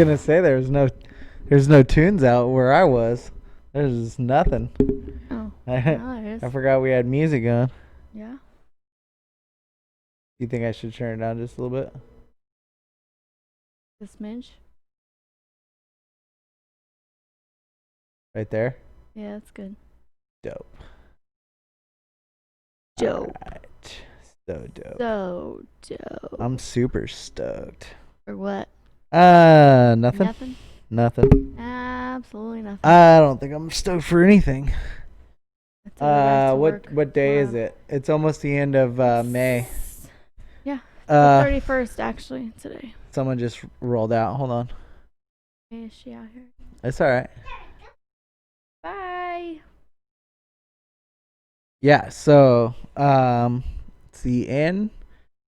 gonna say there's no tunes out where I was. There's just nothing. Oh, I forgot we had music on. Yeah. You think I should turn it down just a little bit? The smidge. Right there. Yeah, that's good. Dope. Dope. Alright. So dope. So dope. I'm super stoked. For what? Nothing. Nothing. Absolutely nothing. I don't think I'm stoked for anything. What day is it? It's almost the end of May. Yeah. The 31st actually today. Someone just rolled out. Hold on. Is she out here? It's all right. Bye. Yeah, so it's the end.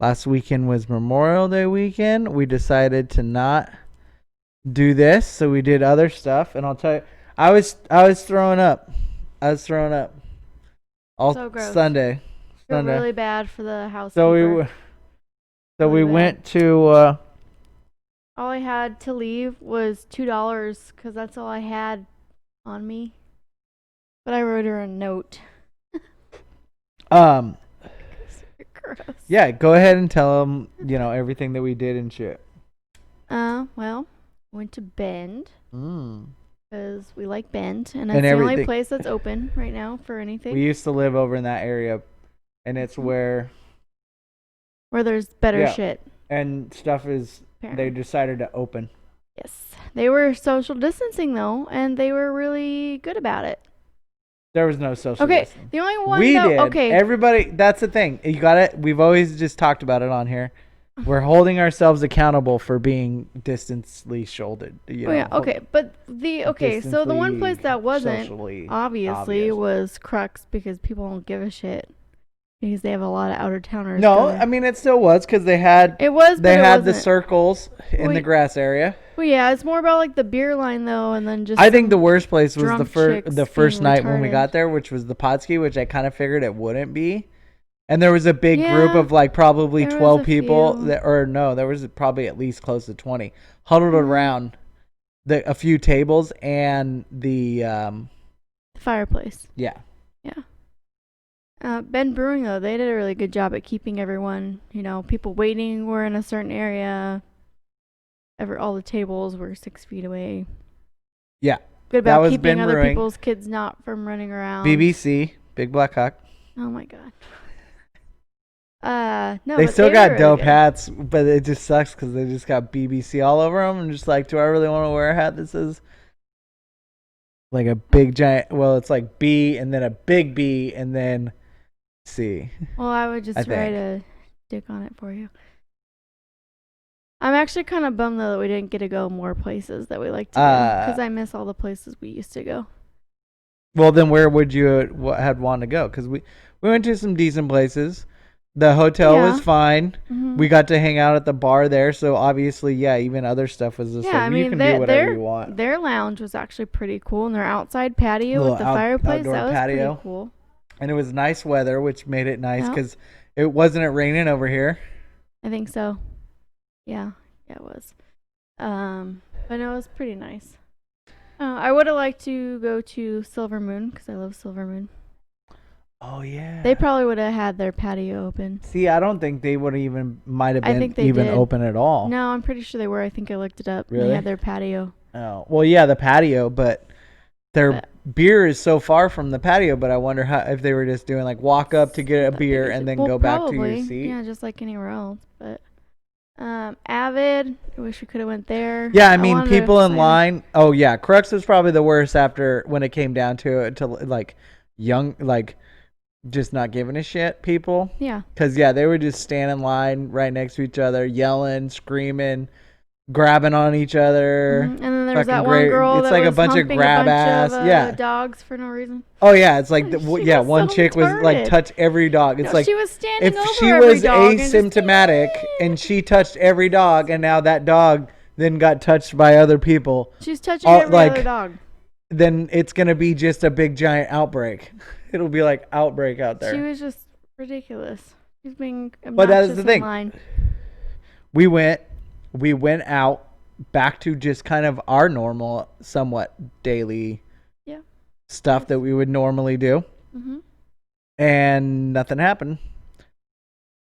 Last weekend was Memorial Day weekend. We decided to not do this, so we did other stuff. And I'll tell you, I was throwing up. All So gross. Sunday. Feel really bad for the housekeeper. So we went to. All I had to leave was $2 because that's all I had on me. But I wrote her a note. Yeah, go ahead and tell them, everything that we did and shit. Well, went to Bend. Because we like Bend, and it's the only place that's open right now for anything. We used to live over in that area, and it's where there's better shit. And stuff is, apparently. They decided to open. Yes. They were social distancing, though, and they were really good about it. There was no social distancing. The only one we did. Okay. Everybody, that's the thing. You got it. We've always just talked about it on here. We're holding ourselves accountable for being distantly shouldered. Yeah. Okay. But so the one place that wasn't obviously was Crux because people don't give a shit because they have a lot of outer towners. No, I mean it still was because they had the circles in the grass area. Well, yeah, it's more about like the beer line though, and then just. I think the worst place was the first night retarded. when we got there, which was the Potski, which I kind of figured it wouldn't be. And there was a big group of like probably 12 people there was probably at least close to 20 huddled around a few tables and the fireplace. Yeah. Ben Brewing though, they did a really good job at keeping everyone, people waiting were in a certain area. All the tables were 6 feet away. Yeah. Good about keeping other people's kids not from running around. BBC, Big Black Hawk. Oh my god. No, they still got dope hats, but it just sucks because they just got BBC all over them. I'm just like, do I really want to wear a hat that says like a big giant? Well, it's like B and then a big B and then C. Well, I would just write a dick on it for you. I'm actually kind of bummed though that we didn't get to go more places that we like to go because I miss all the places we used to go. Well, then where would you had want to go? Because we went to some decent places. The hotel was fine. Mm-hmm. We got to hang out at the bar there, so obviously, even other stuff was the same. I mean, you can do whatever you want. Their lounge was actually pretty cool, and their outside patio with the fireplace, that was pretty cool. And it was nice weather, which made it nice because it wasn't raining over here. I think so. Yeah, it was. But no, it was pretty nice. I would have liked to go to Silver Moon because I love Silver Moon. Oh yeah. They probably would have had their patio open. See, I don't think they would have might have been even open at all. No, I'm pretty sure they were. I think I looked it up. Really? They had their patio. Oh, well, yeah, the patio, but their beer is so far from the patio. But I wonder if they were just doing like walk up to get a beer and then go back to your seat. Yeah, just like anywhere else. But Avid, I wish we could have went there. Yeah, I mean, people in line. Oh yeah, Crux was probably the worst after when it came down to it, to like young like. Just not giving a shit, people. Yeah. Because, they were just standing in line right next to each other, yelling, screaming, grabbing on each other. Mm-hmm. And then there was that one girl that was bunch of grab ass. Dogs for no reason. Oh, yeah. It's like, one chick was like, touch every dog. It's like, she was standing over if she was asymptomatic and she touched every dog and now that dog then got touched by other people. She's touching every other dog. Then it's going to be just a big giant outbreak. It'll be like outbreak out there. She was just ridiculous. She's being obnoxious. But that's the thing. Line. We went out back to just kind of our normal, somewhat daily stuff that we would normally do. Mm-hmm. And nothing happened.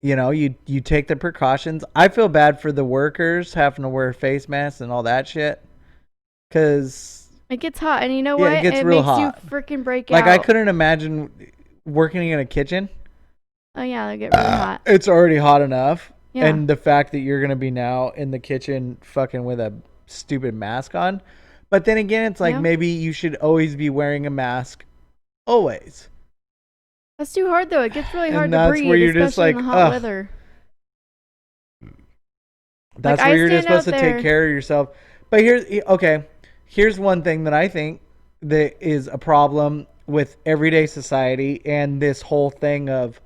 You know, you take the precautions. I feel bad for the workers having to wear face masks and all that shit. Because it gets hot. And you know what? It gets it real makes hot. You freaking break like, out. I couldn't imagine working in a kitchen. Oh, yeah, they get really hot. It's already hot enough. Yeah. And the fact that you're going to be now in the kitchen fucking with a stupid mask on. But then again, it's like maybe you should always be wearing a mask. Always. That's too hard, though. It gets really hard and to that's breathe, where you're especially just like, in the hot weather. That's like, where you're just supposed to take care of yourself. But here's one thing that I think that is a problem with everyday society and this whole thing of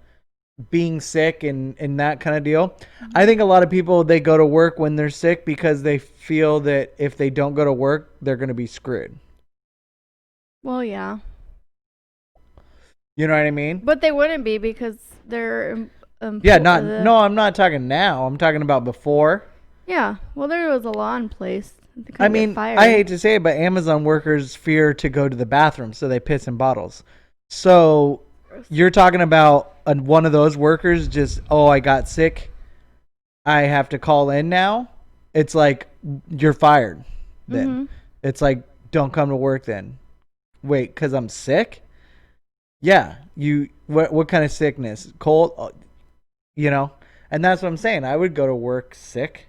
being sick and that kind of deal. Mm-hmm. I think a lot of people, they go to work when they're sick because they feel that if they don't go to work, they're going to be screwed. Well, yeah. You know what I mean? But they wouldn't be because they're... No, I'm not talking now. I'm talking about before. Yeah. Well, there was a law in place. I mean, I hate to say it, but Amazon workers fear to go to the bathroom, so they piss in bottles. So you're talking about one of those workers just, I got sick, I have to call in now. It's like, you're fired then. Mm-hmm. It's like, don't come to work then. Wait, because I'm sick? Yeah. What kind of sickness? Cold? You know? And that's what I'm saying. I would go to work sick.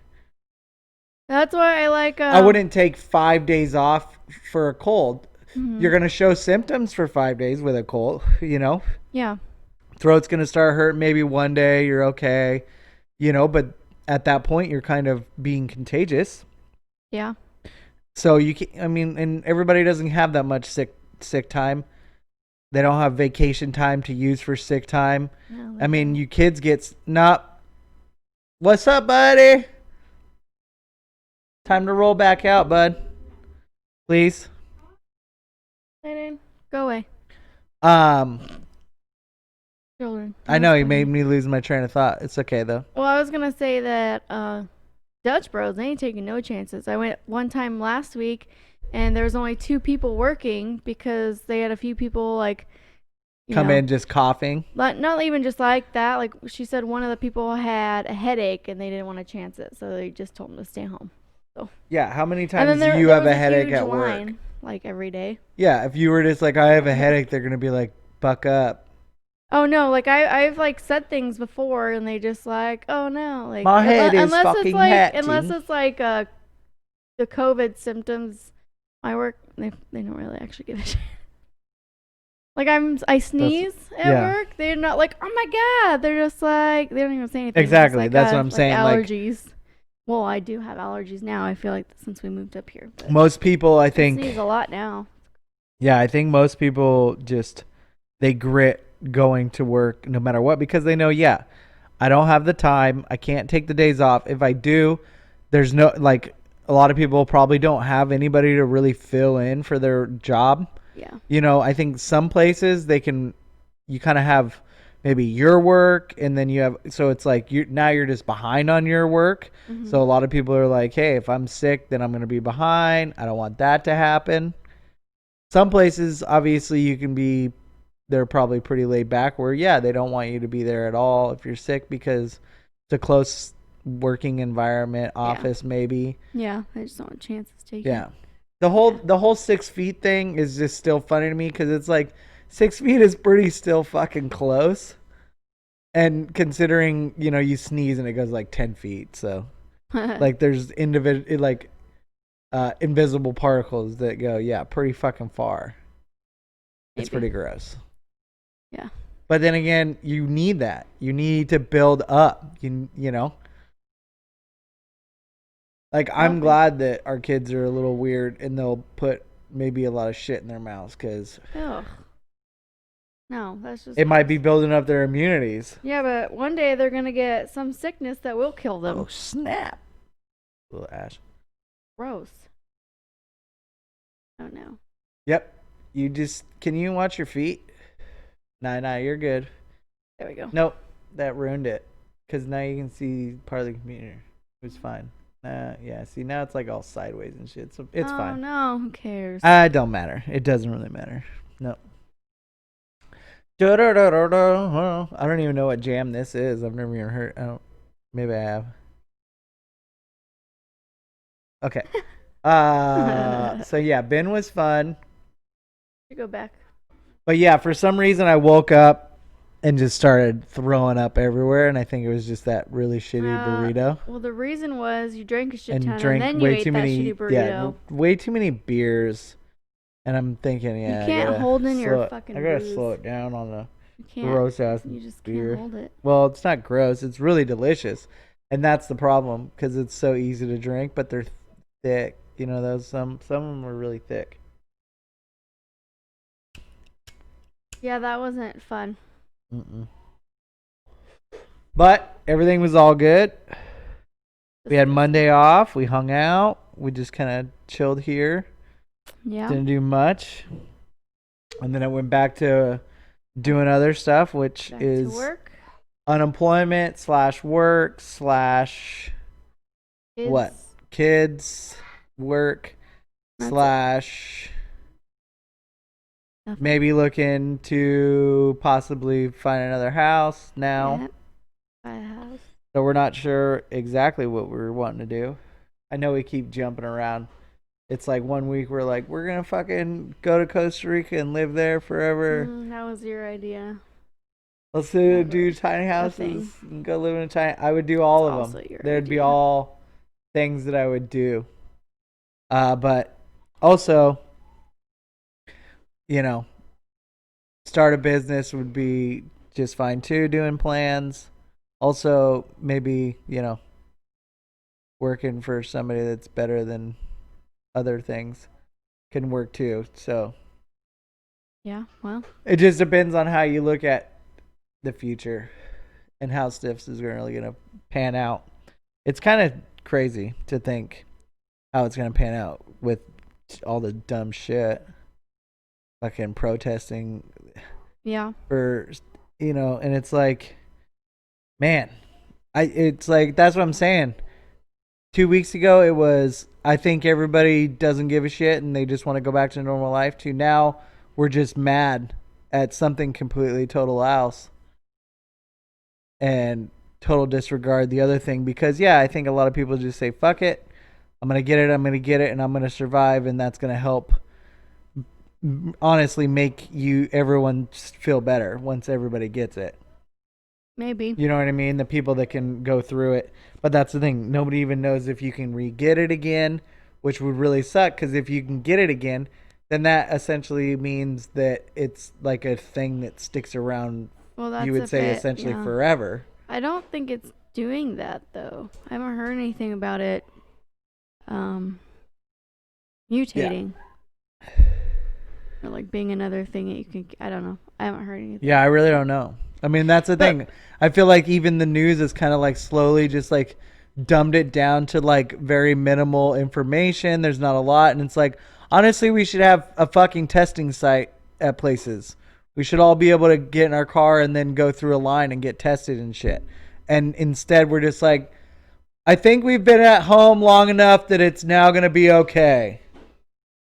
That's why I like... I wouldn't take 5 days off for a cold. Mm-hmm. You're going to show symptoms for 5 days with a cold, you know? Yeah. Throat's going to start hurting maybe one day. You're okay. You know, but at that point, you're kind of being contagious. Yeah. So and everybody doesn't have that much sick time. They don't have vacation time to use for sick time. No, I mean, you kids get What's up, buddy? Time to roll back out, bud. Please. Go away. Children. I know, you made me lose my train of thought. It's okay, though. Well, I was going to say that Dutch Bros, they ain't taking no chances. I went one time last week, and there was only 2 people working because they had a few people, like... Come in just coughing? Not even just like that. Like, she said one of the people had a headache, and they didn't want to chance it, so they just told them to stay home. So. Yeah, how many times do you have a headache at work? Line, like every day. Yeah, if you were just like, I have a headache, they're gonna be like, buck up. Oh no, like I've like said things before, and they just like, oh no, like my head is fucking hurting. Unless it's like the COVID symptoms, my work they don't really actually give a shit. Like I sneeze at work, they're not like, oh my god, they're just like, they don't even say anything. Exactly, like, that's what I'm saying. Allergies. Well, I do have allergies now. I feel like since we moved up here. Most people, I think, sneeze a lot now. Yeah, I think most people just they grit going to work no matter what because they know, I don't have the time. I can't take the days off. If I do, there's no a lot of people probably don't have anybody to really fill in for their job. Yeah. You know, I think some places you kind of have maybe your work and then you have, so it's like you're just behind on your work. Mm-hmm. So a lot of people are like, hey, if I'm sick, then I'm going to be behind. I don't want that to happen. Some places, obviously, they're probably pretty laid back where, they don't want you to be there at all if you're sick because it's a close working environment, office maybe. Yeah, I just don't want chances taken. Yeah. The whole 6 feet thing is just still funny to me because it's like 6 feet is pretty still fucking close. And considering, you sneeze and it goes like 10 feet. So like there's invisible particles that go, pretty fucking far. Maybe. It's pretty gross. Yeah. But then again, you need that. You need to build up, you know? Like, I'm glad that our kids are a little weird and they'll put maybe a lot of shit in their mouths because... No, that's just... It might be building up their immunities. Yeah, but one day they're going to get some sickness that will kill them. Oh, snap. Little ash. Gross. Oh, no. Yep. Can you watch your feet? Nah, you're good. There we go. Nope. That ruined it. Because now you can see part of the computer. It was fine. Yeah. See, now it's like all sideways and shit. So it's fine. Oh no, who cares? It don't matter. It doesn't really matter. No. I don't even know what jam this is. I've never even heard. Maybe I have. Okay. So yeah, Ben was fun. You go back. But yeah, for some reason I woke up and just started throwing up everywhere, and I think it was just that really shitty burrito. Well, the reason was you drank a shit ton, and drank then you way ate too that many, shitty burrito. Yeah, way too many beers. And I'm thinking, yeah, you can't hold in your fucking. I gotta booze. slow it down on the you gross ass You just beer. can't hold it. Well, it's not gross. It's really delicious, and that's the problem because it's so easy to drink, but they're thick. You know, those some of them are really thick. Yeah, that wasn't fun. But everything was all good. We had Monday off. We hung out. We just kind of chilled here. Yeah. Didn't do much. And then I went back to doing other stuff, which is work. Unemployment / work / Kids. what? Kids, work / maybe looking to possibly find another house now. Yep. Buy a house. So we're not sure exactly what we're wanting to do. I know we keep jumping around. It's like 1 week we're like, we're going to fucking go to Costa Rica and live there forever. That was your idea. Let's do tiny houses and go live in a tiny... I would do all of them. There'd be all things that I would do. But also, you know, start a business would be just fine too, doing plans. Also, maybe, you know, working for somebody that's better than other things can work too. So yeah, well, it just depends on how you look at the future and how Stiffs is really gonna pan out. It's kind of crazy to think how it's gonna pan out with all the dumb shit, fucking protesting. Yeah. For, you know, and it's like, man, it's like, that's what I'm saying. 2 weeks ago, it was, I think everybody doesn't give a shit and they just want to go back to normal life, to now we're just mad at something completely total else and total disregard the other thing. Because, yeah, I think a lot of people just say, fuck it, I'm going to get it, and I'm going to survive, and that's going to help, honestly, make everyone feel better once everybody gets it. Maybe. You know what I mean? The people that can go through it. But that's the thing. Nobody even knows if you can re-get it again, which would really suck, because if you can get it again, then that essentially means that it's like a thing that sticks around, well, that's you would say, essentially forever. I don't think it's doing that, though. I haven't heard anything about it mutating. Yeah. Or like being another thing that you can... I don't know. I haven't heard anything. Yeah, I really don't know. I mean, that's the thing. I feel like even the news is kind of like slowly just like dumbed it down to like very minimal information. There's not a lot. And it's like, honestly, we should have a fucking testing site at places. We should all be able to get in our car and then go through a line and get tested and shit. And instead, we're just like, I think we've been at home long enough that it's now going to be okay.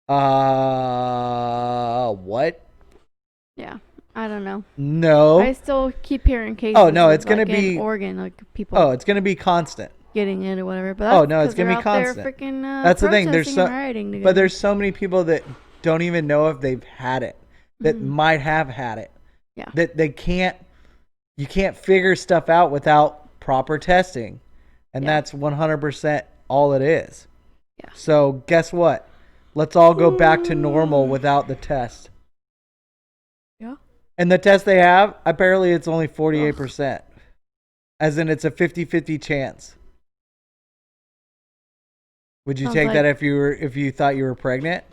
What? Yeah. I don't know. No. I still keep hearing cases. Oh, no, it's going to like be... in Oregon, like people... Oh, it's going to be constant. Getting it or whatever. But that's no, it's going to be constant. Freaking, that's the thing. There's but there's so many people that don't even know if they've had it. That might have had it. Yeah. That they can't... You can't figure stuff out without proper testing. And that's 100% all it is. Yeah. So, guess what? Let's all go back to normal without the test. Yeah. And the test they have, apparently it's only 48%. Ugh. As in, it's a 50-50 chance. Would you take that if you thought you were pregnant?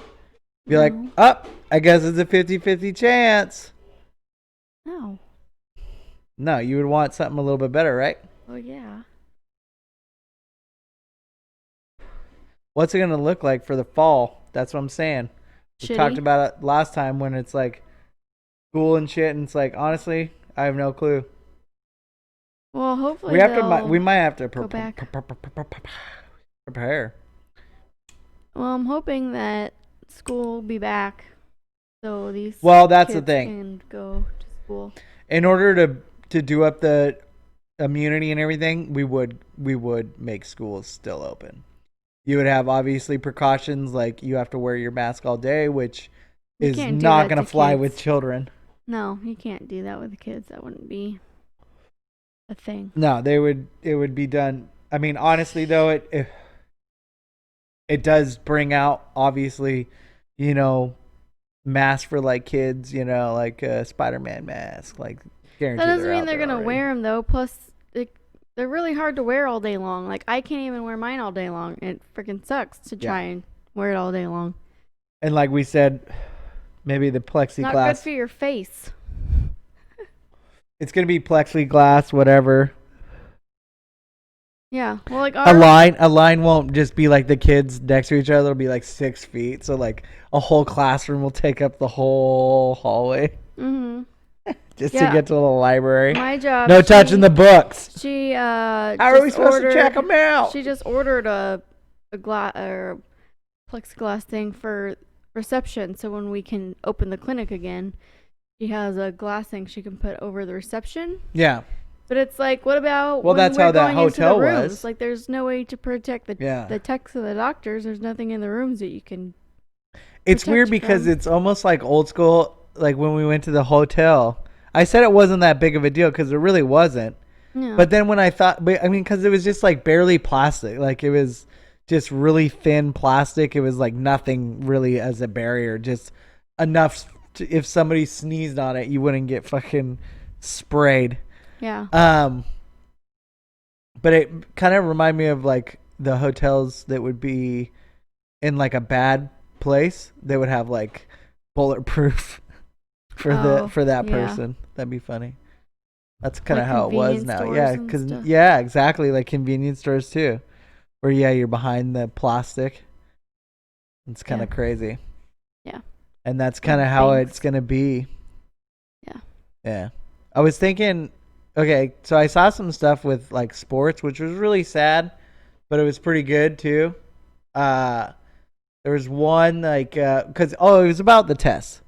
Be like, I guess it's a 50-50 chance. No. No, you would want something a little bit better, right? Oh, yeah. What's it going to look like for the fall? That's what I'm saying. We talked about it last time when it's like school and shit, and it's like, honestly, I have no clue. Well, hopefully we might have to go back. prepare. Well, I'm hoping that school will be back, so these that's the kids thing. can go to school. In order to do up the immunity and everything, we would make schools still open. You would have obviously precautions like you have to wear your mask all day, which is not going to fly with children. No, you can't do that with the kids. That wouldn't be a thing. No, it would be done. I mean, honestly though, it does bring out obviously, masks for like kids, like a Spider-Man mask, like guaranteed. That doesn't mean they're gonna wear them though. Plus, they're really hard to wear all day long. Like I can't even wear mine all day long. It freaking sucks to try and wear it all day long. And like we said, maybe the plexiglass. Not good for your face. It's gonna be plexiglass, whatever. Yeah, well, like a line won't just be like the kids next to each other. It'll be like 6 feet, so like a whole classroom will take up the whole hallway. Mm-hmm. Just to get to the library. My job. No touching the books. How are we supposed to check them out? She just ordered a plexiglass thing for reception, so when we can open the clinic again, she has a glass thing she can put over the reception. Yeah. But it's like, what about when that's how that hotel was. Like, there's no way to protect the techs and the doctors. There's nothing in the rooms that you can. It's weird because it's almost like old school. Like when we went to the hotel, I said it wasn't that big of a deal because it really wasn't. Yeah. But then when I thought, because it was just like barely plastic. Like it was just really thin plastic. It was like nothing really as a barrier. Just enough if somebody sneezed on it, you wouldn't get fucking sprayed. Yeah. But it kind of reminded me of like the hotels that would be in like a bad place. They would have like bulletproof for that person. That'd be funny. That's kind of how it was now. Yeah, exactly, like convenience stores too, where you're behind the plastic. It's kind of crazy. Yeah. And that's kind of how it's gonna be. Yeah. Yeah. I was thinking. Okay, so I saw some stuff with like sports, which was really sad, but it was pretty good too. There was one like it was about the tests.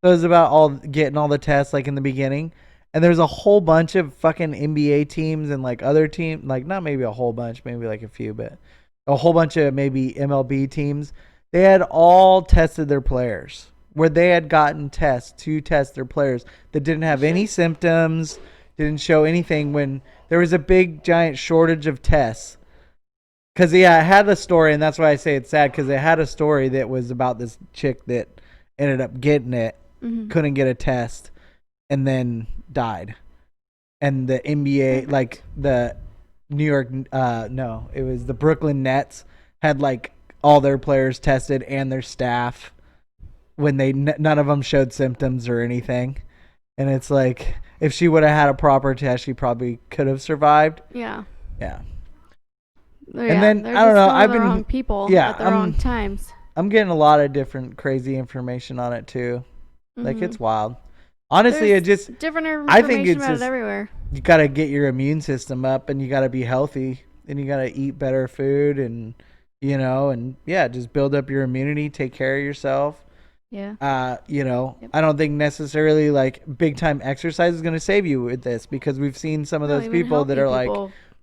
So it was about getting all the tests like in the beginning, and there's a whole bunch of fucking NBA teams and like other teams, like not maybe a whole bunch, maybe like a few, but a whole bunch of maybe MLB teams. They had all tested their players, where they had gotten tests to test their players that didn't have any symptoms. Didn't show anything when there was a big giant shortage of tests. Because it had a story, and that's why I say it's sad, because it had a story that was about this chick that ended up getting it, couldn't get a test, and then died. And the NBA, like the New York, it was the Brooklyn Nets, had like all their players tested and their staff when none of them showed symptoms or anything. And it's like, if she would have had a proper test, she probably could have survived. Yeah. Yeah. And then I don't know. I've been wrong people at the wrong times. I'm getting a lot of different crazy information on it too. Like it's wild. Honestly, There's it just different information I think it's about just, it everywhere. You got to get your immune system up, and you got to be healthy, and you got to eat better food, and just build up your immunity. Take care of yourself. Yeah. I don't think necessarily like big time exercise is going to save you with this, because we've seen some of those people that are like,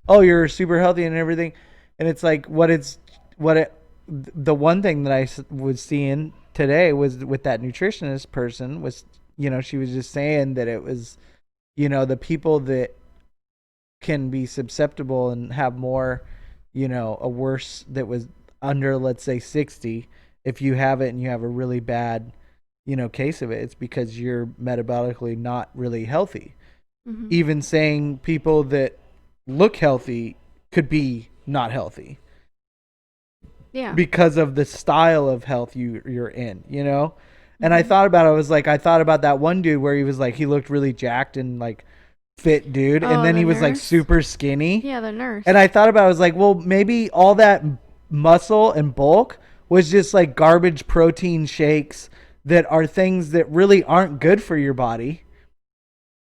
oh, you're super healthy and everything. And it's like, the one thing that I was seeing today was with that nutritionist person was, she was just saying that it was, the people that can be susceptible and have more, a worse that was under, let's say 60. If you have it and you have a really bad, case of it, it's because you're metabolically not really healthy. Mm-hmm. Even saying people that look healthy could be not healthy. Yeah. Because of the style of health you're in, And I thought about it. I thought about that one dude where he was like, he looked really jacked and like fit dude. And then he was like super skinny. Yeah, the nurse. And I thought about it. I was like, well, maybe all that muscle and bulk was just like garbage protein shakes that are things that really aren't good for your body.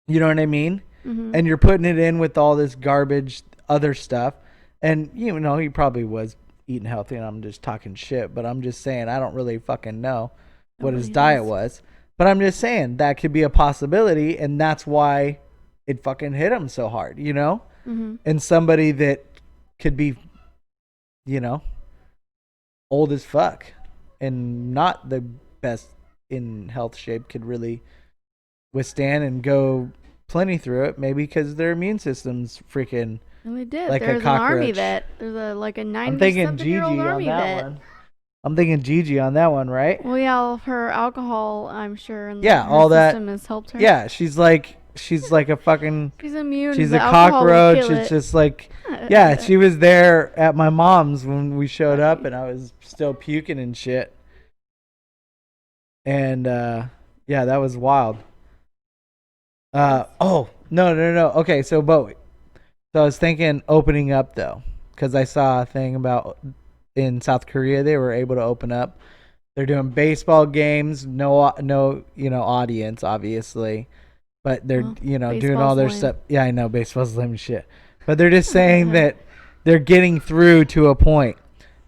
You know what I mean? Mm-hmm. And you're putting it in with all this garbage other stuff. And, he probably was eating healthy and I'm just talking shit, but I'm just saying I don't really fucking know what his Nobody diet does. was. But I'm just saying that could be a possibility, and that's why it fucking hit him so hard, you know? Mm-hmm. And somebody that could be, you know, old as fuck and not the best in health shape could really withstand and go plenty through it, maybe because their immune system's freaking And they did. like There's a an army cockroach. vet. There's a I'm 90 thinking something Gigi year old on army that vet. one. I'm thinking Gigi on that one, right? Well, yeah, her alcohol, I'm sure, and Yeah, her all that system has helped her. Yeah, she's like a fucking She's immune. she's the a alcohol would cockroach. kill It's it. just like yeah, she was there at my mom's when we showed up and I was still puking and shit. And yeah, that was wild. Oh, no. Okay, so Bowie. So I was thinking opening up though, cuz I saw a thing about in South Korea they were able to open up. They're doing baseball games, no audience obviously, but they're doing all their stuff. Yeah, I know baseball's lame shit. But they're just saying that they're getting through to a point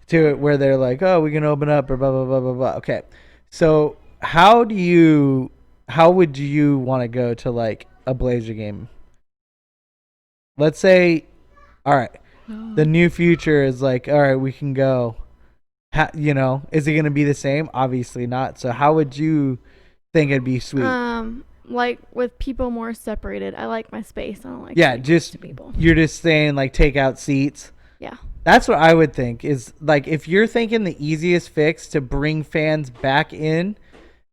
to it where they're like, "Oh, we can open up or blah blah blah blah blah." Okay. So, how would you want to go to like a Blazer game? Let's say all right, the new future is like, all right, we can go. Is it going to be the same? Obviously not. So how would you think it'd be sweet? Like with people more separated. I like my space. I don't like just people. You're just saying like take out seats. Yeah. That's what I would think is like if you're thinking the easiest fix to bring fans back in,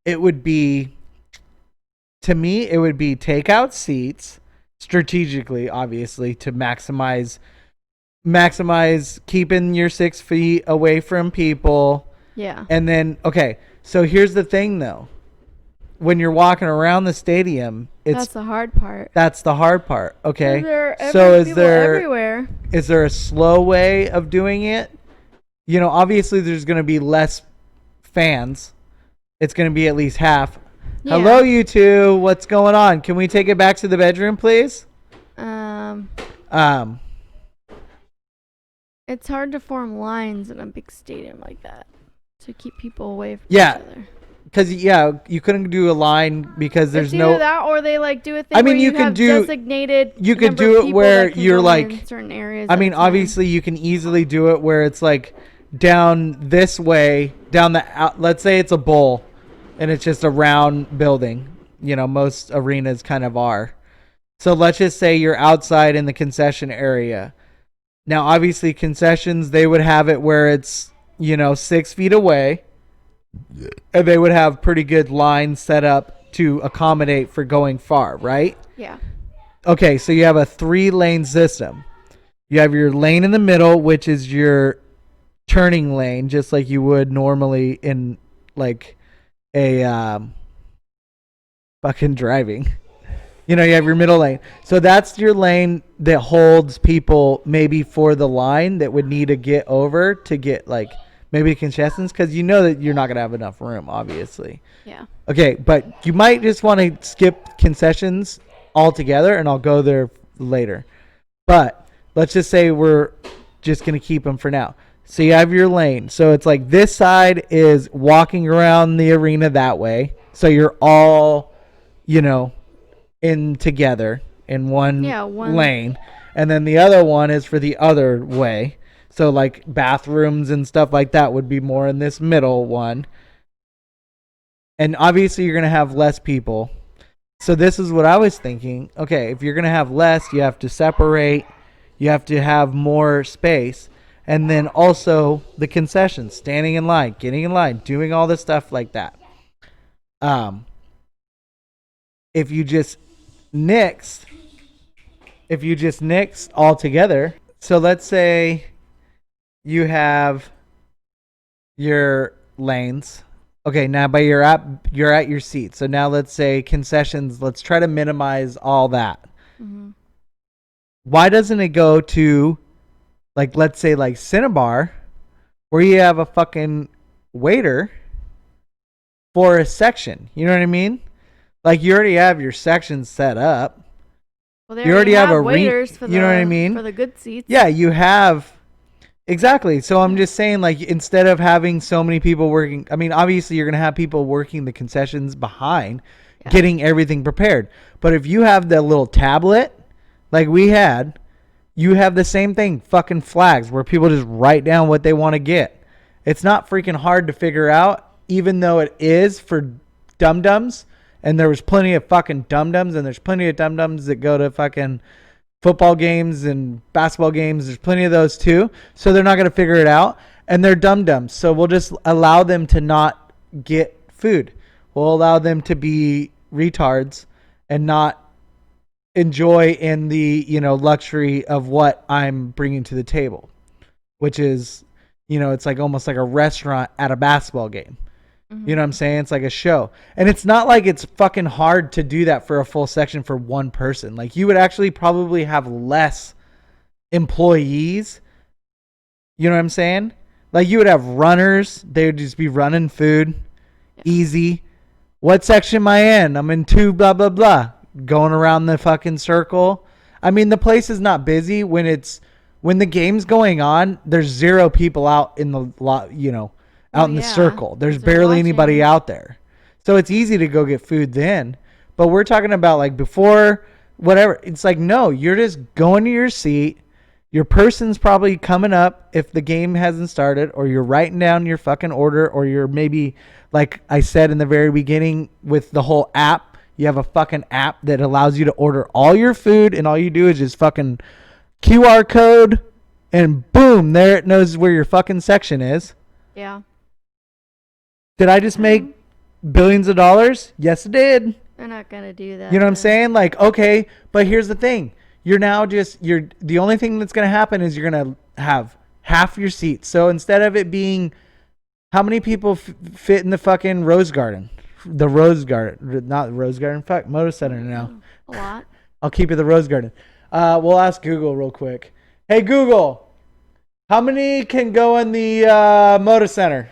it would be take out seats strategically, obviously, to maximize keeping your 6 feet away from people. Yeah. And then, okay, so here's the thing though. When you're walking around the stadium, that's the hard part. That's the hard part. Okay. Is there everywhere? Is there a slow way of doing it? Obviously there's going to be less fans. It's going to be at least half. Yeah. Hello, you two. What's going on? Can we take it back to the bedroom, please? It's hard to form lines in a big stadium like that to keep people away from each other. Because you couldn't do a line because there's no. Either that or they like do a thing. I mean, you can do designated. You could do it where you're like in certain areas. I mean, obviously you can easily do it where it's like down this way, down the. Let's say it's a bowl, and it's just a round building. Most arenas kind of are. So let's just say you're outside in the concession area. Now, obviously, concessions, they would have it where it's, 6 feet away. And they would have pretty good lines set up to accommodate for going far, right? Yeah. Okay, so you have a 3-lane system. You have your lane in the middle, which is your turning lane, just like you would normally in, like, a fucking driving. You have your middle lane. So that's your lane that holds people maybe for the line that would need to get over to get like maybe concessions because that you're not going to have enough room, obviously. Yeah. Okay, but you might just want to skip concessions altogether and I'll go there later. But let's just say we're just going to keep them for now. So you have your lane. So it's like this side is walking around the arena that way. So you're all, in together in one lane, and then the other one is for the other way, so like bathrooms and stuff like that would be more in this middle one, and obviously you're gonna have less people. So this is what I was thinking. Okay, if you're gonna have less, you have to separate, you have to have more space, and then also the concessions, standing in line, getting in line, doing all this stuff like that. If you just nix all together. So let's say you have your lanes. Okay, now you're at your seat. So now let's say concessions. Let's try to minimize all that. Mm-hmm. Why doesn't it go to like let's say like Cinnabar, where you have a fucking waiter for a section? You know what I mean? Like you already have your sections set up. Well, you already have waiters for the, you know what I mean? For the good seats. Yeah, you have. Exactly. So I'm just saying, like, instead of having so many people working, I mean, obviously you're going to have people working the concessions behind, getting everything prepared. But if you have the little tablet, like we had, you have the same thing, fucking flags, where people just write down what they want to get. It's not freaking hard to figure out, even though it is for dum-dums. And there was plenty of fucking dum-dums, and there's plenty of dum-dums that go to fucking football games and basketball games. There's plenty of those too. So they're not going to figure it out. And they're dum-dums. So we'll just allow them to not get food. We'll allow them to be retards and not enjoy in the, luxury of what I'm bringing to the table, which is, it's like almost like a restaurant at a basketball game. You know what I'm saying? It's like a show. And it's not like it's fucking hard to do that for a full section for one person. Like, you would actually probably have less employees. You know what I'm saying? Like, you would have runners. They would just be running food. Easy. What section am I in? I'm in 2 blah, blah, blah. Going around the fucking circle. I mean, the place is not busy when the game's going on. There's 0 people out in the lot, out in the circle. There's barely anybody out there. So it's easy to go get food then. But we're talking about like before, whatever. It's like, no, you're just going to your seat. Your person's probably coming up if the game hasn't started, or you're writing down your fucking order, or you're maybe, like I said in the very beginning with the whole app, you have a fucking app that allows you to order all your food, and all you do is just fucking QR code, and boom, there it knows where your fucking section is. Yeah. Did I just make billions of dollars? Yes, it did. They're not going to do that. You know what I'm saying? Like, okay, but here's the thing. The only thing that's going to happen is you're going to have half your seats. So instead of it being, how many people fit in the fucking Rose Garden? The Rose Garden, not the Rose Garden, fuck, Motor Center now. A lot. I'll keep it the Rose Garden. We'll ask Google real quick. Hey, Google, how many can go in the Motor Center?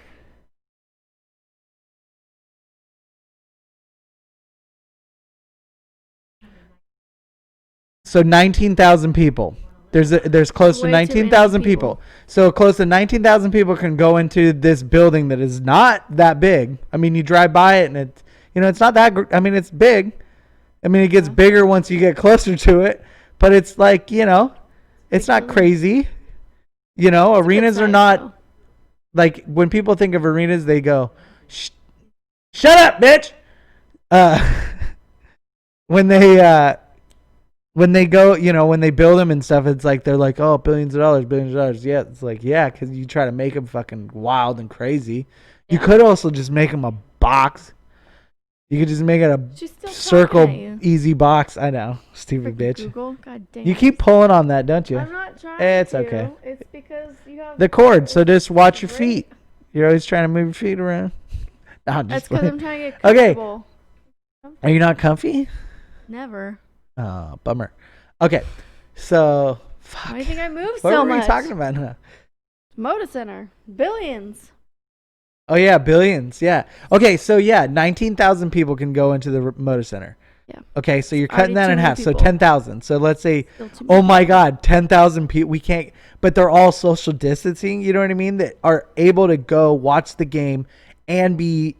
So 19,000 people. There's close to 19,000 people. So close to 19,000 people can go into this building that is not that big. I mean, you drive by it and it's not that. I mean, it's big. I mean, it gets bigger once you get closer to it. But it's like, it's not crazy. Arenas are not like, when people think of arenas, they go, "Shut up, bitch." When they go, when they build them and stuff, it's like they're like, oh, billions of dollars. Yeah, it's like, yeah, because you try to make them fucking wild and crazy. Yeah. You could also just make them a box. You could just make it a circle, easy box. I know, stupid bitch. Google? God damn. You keep pulling on that, don't you? I'm not trying It's to. okay. It's because you have the cord, so just watch your feet. You're always trying to move your feet around. No, that's because I'm trying to get comfortable. Okay. Are you not comfy? Never. Oh, bummer. Okay, so fuck. Why do you think I move so much? What were we talking about? Motor Center. Billions. Oh, yeah, billions. Yeah. Okay, so 19,000 people can go into the Motor Center. Yeah. Okay, so you're cutting that in half. So 10,000. So let's say, oh my God, 10,000 people. We can't, but they're all social distancing. You know what I mean? That are able to go watch the game and be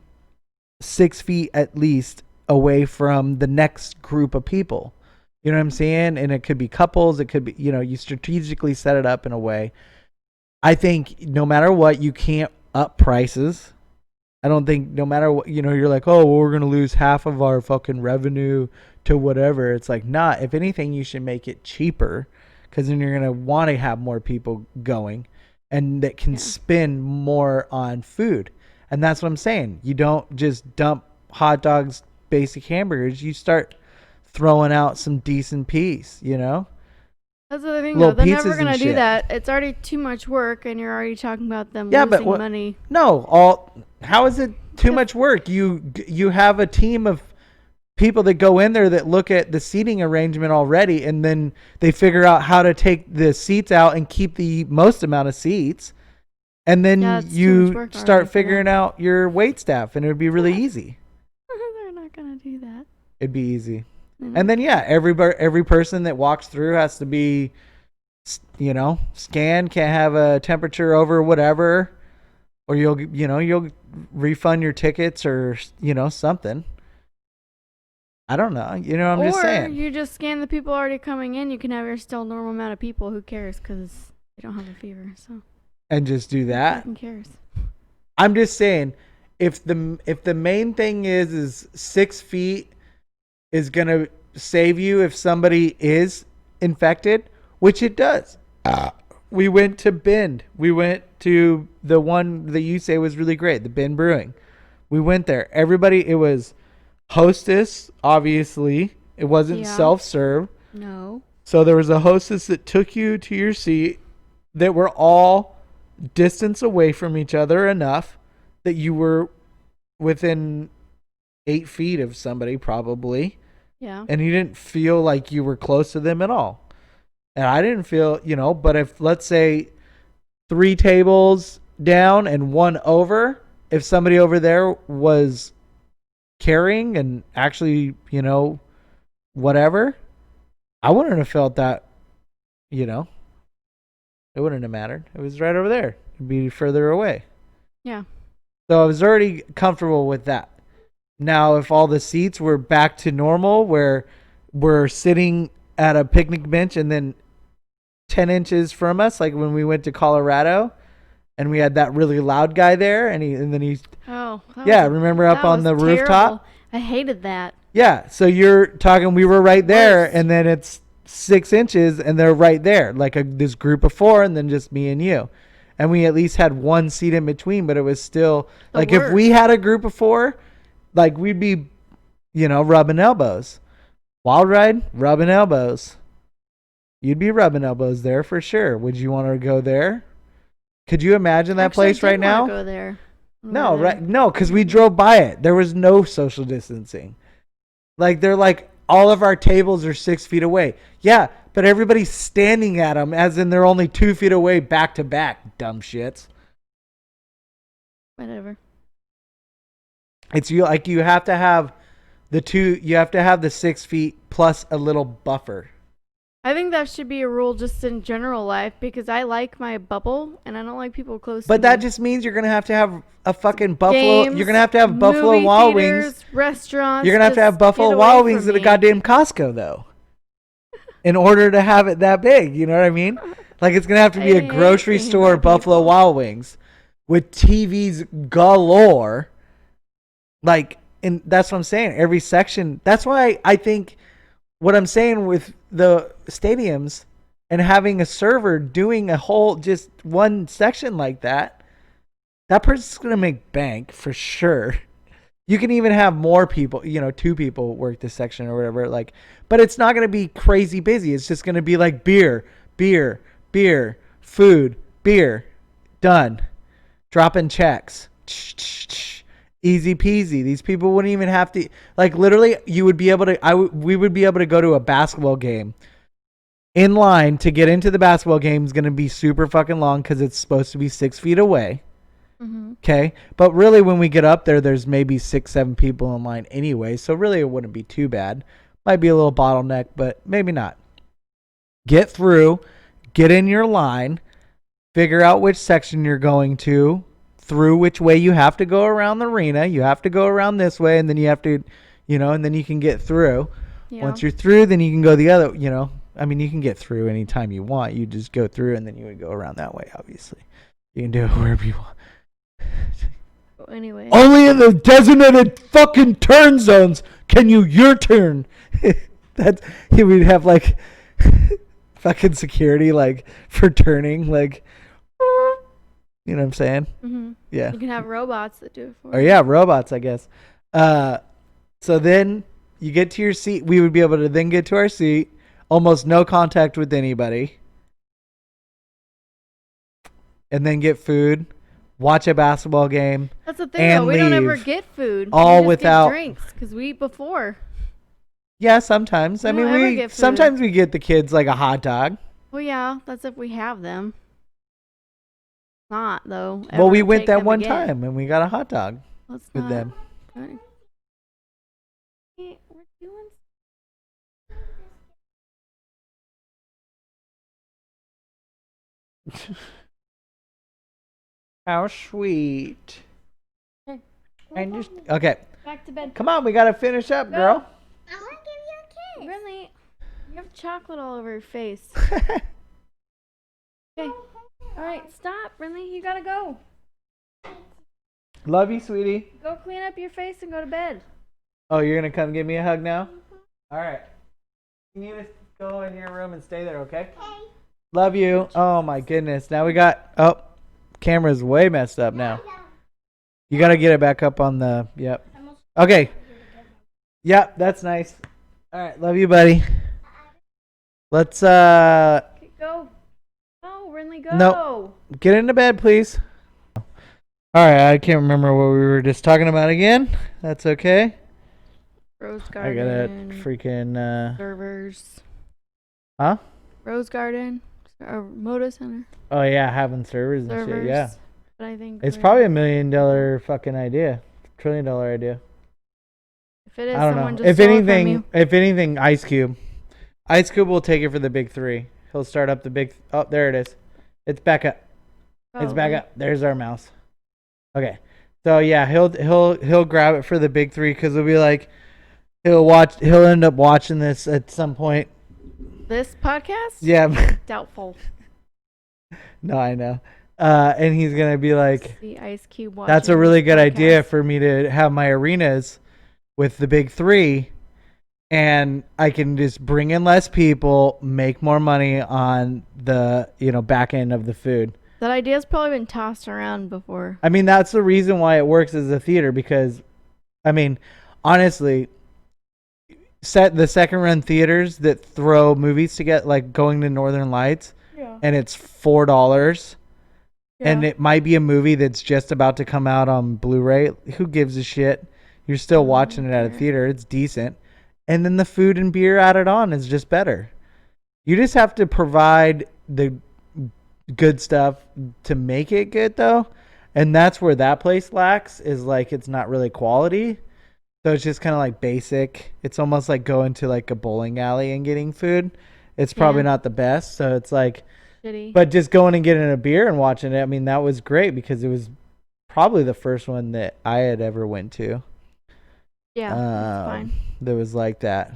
6 feet at least away from the next group of people. You know what I'm saying? And it could be couples. It could be, you strategically set it up in a way. I think no matter what, you can't up prices. I don't think no matter what, you're like, oh, well, we're going to lose half of our fucking revenue to whatever. It's like, nah, if anything, you should make it cheaper, because then you're going to want to have more people going and that can spend more on food. And that's what I'm saying. You don't just dump hot dogs, basic hamburgers. You start throwing out some decent piece, That's the thing, though. They're never going to do that. It's already too much work, and you're already talking about them losing money. No, how is it too much work? You have a team of people that go in there that look at the seating arrangement already, and then they figure out how to take the seats out and keep the most amount of seats. And then you start figuring out your wait staff, and it would be really easy. They're not going to do that. It'd be easy. And then, every person that walks through has to be scan, can't have a temperature over whatever, or you'll refund your tickets or something. I don't know. I'm just saying. Or you just scan the people already coming in. You can have your still normal amount of people. Who cares? Because they don't have a fever. So. And just do that. Who cares? I'm just saying, if the main thing is 6 feet is gonna save you if somebody is infected, which it does. We went to Bend. We went to the one that you say was really great, the Bend Brewing. We went there. Everybody, it was hostess, obviously. It wasn't self-serve. No. So there was a hostess that took you to your seat that were all distance away from each other enough that you were within 8 feet of somebody probably. Yeah. And you didn't feel like you were close to them at all. And I didn't feel, but if, let's say, 3 tables down and 1 over, if somebody over there was carrying and actually, whatever, I wouldn't have felt that, it wouldn't have mattered. It was right over there. It'd be further away. Yeah. So I was already comfortable with that. Now, if all the seats were back to normal, where we're sitting at a picnic bench and then 10 inches from us, like when we went to Colorado, and we had that really loud guy there, remember up on the rooftop? I hated that. Yeah, so you're talking, we were right there, and then it's 6 inches, and they're right there, like this group of 4, and then just me and you. And we at least had 1 seat in between, but it was still, like, if we had a group of 4, like, we'd be, rubbing elbows. Wild Ride, rubbing elbows. You'd be rubbing elbows there for sure. Would you want to go there? Could you imagine that place right now? I want to go there. No, right? No, because we drove by it. There was no social distancing. Like, they're like, all of our tables are 6 feet away. Yeah, but everybody's standing at them as in they're only 2 feet away back to back, dumb shits. Whatever. It's you have to have the 6 feet plus a little buffer. I think that should be a rule just in general life because I like my bubble and I don't like people close to me. But that just means you're going to have a fucking Buffalo. Games, you're going to have Buffalo Wild Wings. Restaurants. You're going to have Buffalo Wild Wings at a goddamn Costco, though. In order to have it that big. You know what I mean? Like, it's going to have to be a grocery store Buffalo Wild Wings with TVs galore. Like, and that's what I'm saying. Every section. That's why I think what I'm saying with the stadiums and having a server doing a whole just one section like that person's going to make bank for sure. You can even have more people, 2 people work this section or whatever, like, but it's not going to be crazy busy. It's just going to be like beer, food, beer, done. Dropping checks. Easy peasy. These people wouldn't even have to, like, literally you would be able to, we would be able to go to a basketball game. In line to get into the basketball game is going to be super fucking long because it's supposed to be 6 feet away. Mm-hmm. Okay. But really when we get up there, there's maybe 6-7 people in line anyway. So really it wouldn't be too bad. Might be a little bottleneck, but maybe not. Get through, get in your line, figure out which section you're going to, through which way you have to go around the arena. You have to go around this way and then you have to, and then you can get through. Yeah. Once you're through, then you can go the other, I mean, you can get through anytime you want. You just go through and then you would go around that way, obviously. You can do it wherever you want. Anyway. Only in the designated fucking turn zones can you turn. We'd have like fucking security like for turning, like, you know what I'm saying? Mm-hmm. Yeah. You can have robots that do it for you. Or yeah, robots, I guess. So then you get to your seat. We would be able to then get to our seat. Almost no contact with anybody. And then get food. Watch a basketball game. That's the thing, though. We don't ever get food. All we just without get drinks because we eat before. Yeah, sometimes. I mean, sometimes we get the kids like a hot dog. Well, yeah, that's if we have them. Not though. Well, we went that one time and we got a hot dog with them. How sweet. Okay. And just okay. Back to bed. Come on, we gotta finish up, girl. I want to give you a kiss. Really? You have chocolate all over your face. Okay. All right, stop, Brinley. You gotta go. Love you, sweetie. Go clean up your face and go to bed. Oh, you're gonna come give me a hug now? All right. You need to go in your room and stay there, okay? Okay. Love you. Oh my goodness. Now we got. Oh, camera's way messed up now. You gotta get it back up on the. Yep. Okay. Yep, that's nice. All right, love you, buddy. Let's Okay, go. No, Brinley, go. No. Get into bed, please. All right, I can't remember what we were just talking about again. That's okay. Rose I garden. got a freaking. Servers. Huh? Rose garden. Or Moda Center. Oh yeah, having servers and Servers. shit. Yeah. But I think It's probably $1 million fucking idea. $1 trillion idea. if it is, I don't someone know. just stole it from you. If anything, Ice Cube will take it for the big three. He'll start up the big. Oh, there it is. It's back up. It's back Probably. up. There's our mouse. Okay. So yeah, he'll grab it for the big three because he'll be like, he'll end up watching this at some point. This podcast? Yeah. Doubtful. No, I know. And he's gonna be like, The Ice Cube watching that's a really this good idea podcast. for me to have my arenas with the big three, and I can just bring in less people, make more money on the back end of the food. That idea's probably been tossed around before. I mean, that's the reason why it works as a theater because, I mean, honestly, the second run theaters that throw movies to get like going to Northern Lights, Yeah. and it's $4. And it might be a movie that's just about to come out on Blu-ray. Who gives a shit? You're still watching it at a theater. It's decent. And then the food and beer added on is just better. You just have to provide the good stuff to make it good, though. And that's where that place lacks, is like it's not really quality. So it's just kind of like basic. It's almost like going to like a bowling alley and getting food. It's probably not the best. So it's like... Shitty. But just going and getting a beer and watching it, I mean, that was great because it was probably the first one that I had ever went to. Yeah, that's fine. That was like that.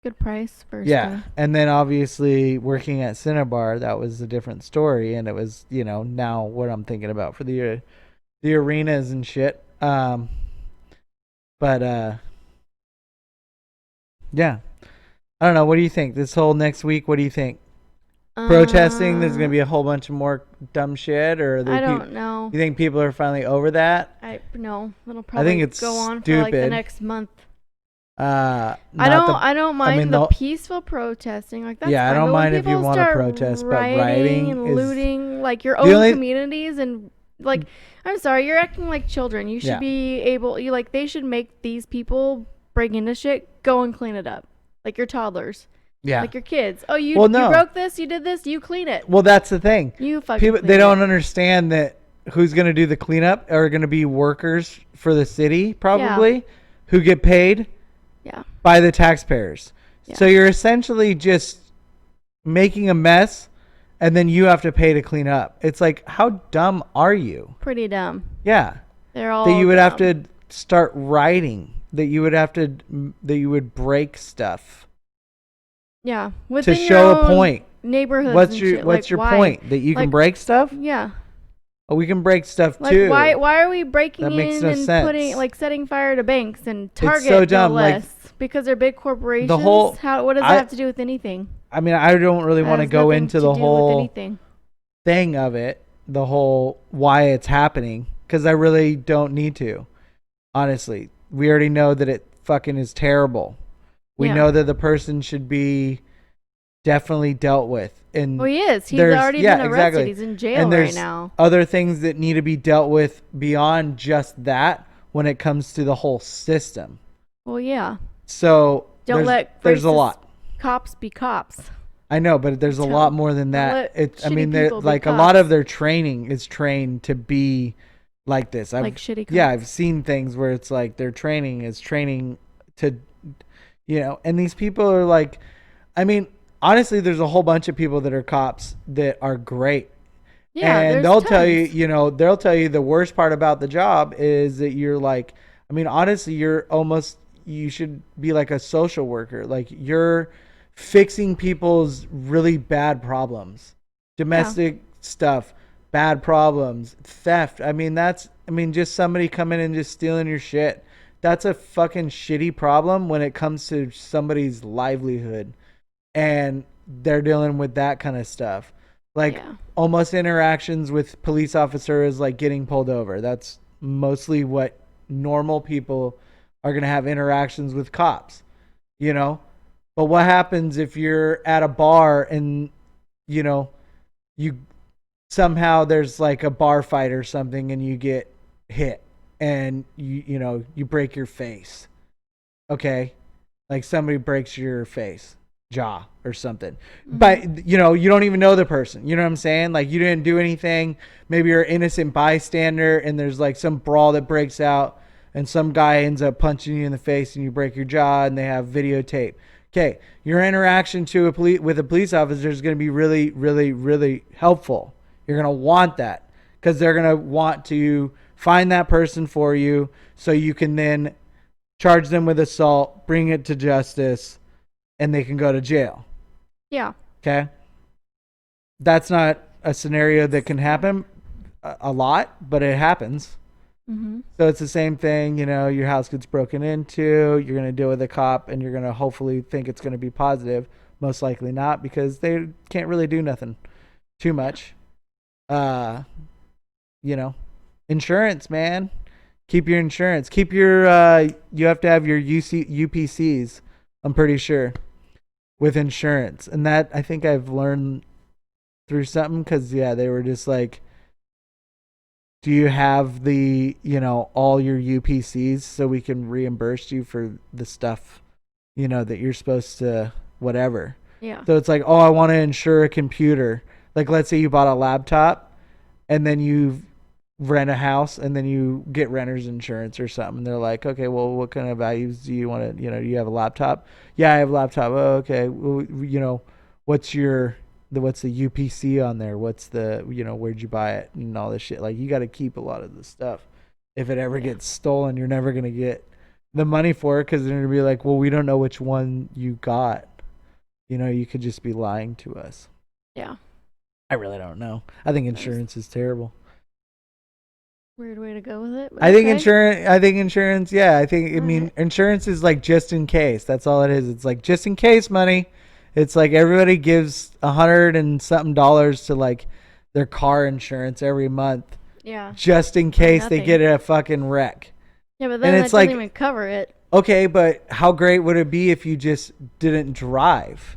Good price for Yeah. stuff. And then obviously working at Cinnabar, that was a different story. And it was, now what I'm thinking about for the arenas and shit. Yeah. I don't know. What do you think? This whole next week, what do you think? Protesting, there's going to be a whole bunch of more dumb shit, or I don't know. You think people are finally over that? No, it'll probably it's go on for like the stupid. next month. I I don't mind the the- peaceful protesting. Like that's Yeah, I fine. don't But when mind if you people wanna start protest, but rioting rioting and is- looting like your The own only- communities and like I'm sorry, you're acting like children. You should Yeah. be able. They should make these people break into shit go and clean it up, like your toddlers. Yeah. Like your kids. Oh, you Well, no. you broke this, you did this, you clean it. Well, that's the thing. You fucking People, clean they don't it. understand that who's going to do the cleanup are going to be workers for the city, probably, who get paid Yeah. by the taxpayers. Yeah. So you're essentially just making a mess, and then you have to pay to clean up. It's like, how dumb are you? Pretty dumb. Yeah. They're all That you would have dumb. to start writing. That you would break stuff Yeah. to Within your show a own point. Neighborhoods. What's and your shit. what's Like, your why? point? That you can Like- break stuff? Yeah. Oh, we can break stuff Like too. why are we breaking That makes in no and sense. putting setting fire to banks and Target so dumb, no like, less because they're big corporations? whole- What does that have to do with anything? I mean, I don't really want to Has go nothing into to the do with whole anything. thing of it, the whole why it's happening, because I really don't need to. Honestly, we already know that it fucking is terrible. We Yeah. know that the person should be definitely dealt with. And Well, he is. He's there's- already yeah, been arrested. exactly. He's in jail and right there's now. other things that need to be dealt with beyond just that when it comes to the whole system. Well, yeah. So Don't let there's a racist lot. Cops be cops. I know, but there's a Tell- lot more than that. let It's I shitty mean, they're people be like a lot cops. of their training is trained to be like this. Like shitty cops. Yeah, I've seen things where it's like their training is training to, and these people are like, I mean, honestly, there's a whole bunch of people that are cops that are great Yeah, and there's they'll tell you the worst part about the job is that you're like, I mean, honestly, you should be like a social worker. Like you're fixing people's really bad problems, domestic stuff, bad problems, theft. I mean, just somebody coming and just stealing your shit. That's a fucking shitty problem when it comes to somebody's livelihood and they're dealing with that kind of stuff. Like almost interactions with police officers like getting pulled over. That's mostly what normal people are going to have interactions with cops, you know? But what happens if you're at a bar and, you somehow there's like a bar fight or something and you get hit and you break your face? Okay? Like somebody breaks your face, jaw or something. Mm-hmm. But you don't even know the person. You know what I'm saying? Like you didn't do anything. Maybe you're an innocent bystander and there's like some brawl that breaks out and some guy ends up punching you in the face and you break your jaw and they have videotape. Okay, your interaction with a police officer is going to be really, really, really helpful. You're going to want that because they're going to want to find that person for you so you can then charge them with assault, bring it to justice, and they can go to jail. Yeah. Okay? That's not a scenario that can happen a lot, but it happens. Mm-hmm. So it's the same thing, your house gets broken into, you're going to deal with a cop, and you're going to hopefully think it's going to be positive. Most likely not, because they can't really do nothing too much. Insurance, man. Keep your insurance. Keep your, you have to have your UPCs, I'm pretty sure, with insurance. And that, I think I've learned through something, because, they were just like, do you have the, all your UPCs so we can reimburse you for the stuff, that you're supposed to, whatever. Yeah. So it's like, oh, I want to insure a computer. Like, let's say you bought a laptop and then you rent a house and then you get renter's insurance or something. They're like, okay, well, what kind of values do you want to, do you have a laptop? Yeah, I have a laptop. Oh, okay. Well, what's the UPC on there? What's the, where'd you buy it and all this shit? Like, you got to keep a lot of this stuff. If it ever gets stolen, you're never going to get the money for it because they're going to be like, well, we don't know which one you got. You could just be lying to us. Yeah. I really don't know. I think insurance is terrible. Weird way to go with it. I think insurance, yeah. Insurance is like just in case. That's all it is. It's like just in case money. It's like everybody gives $100 and something to like their car insurance every month. Yeah. Just in case they get a fucking wreck. Yeah, but then it doesn't even cover it. Okay, but how great would it be if you just didn't drive?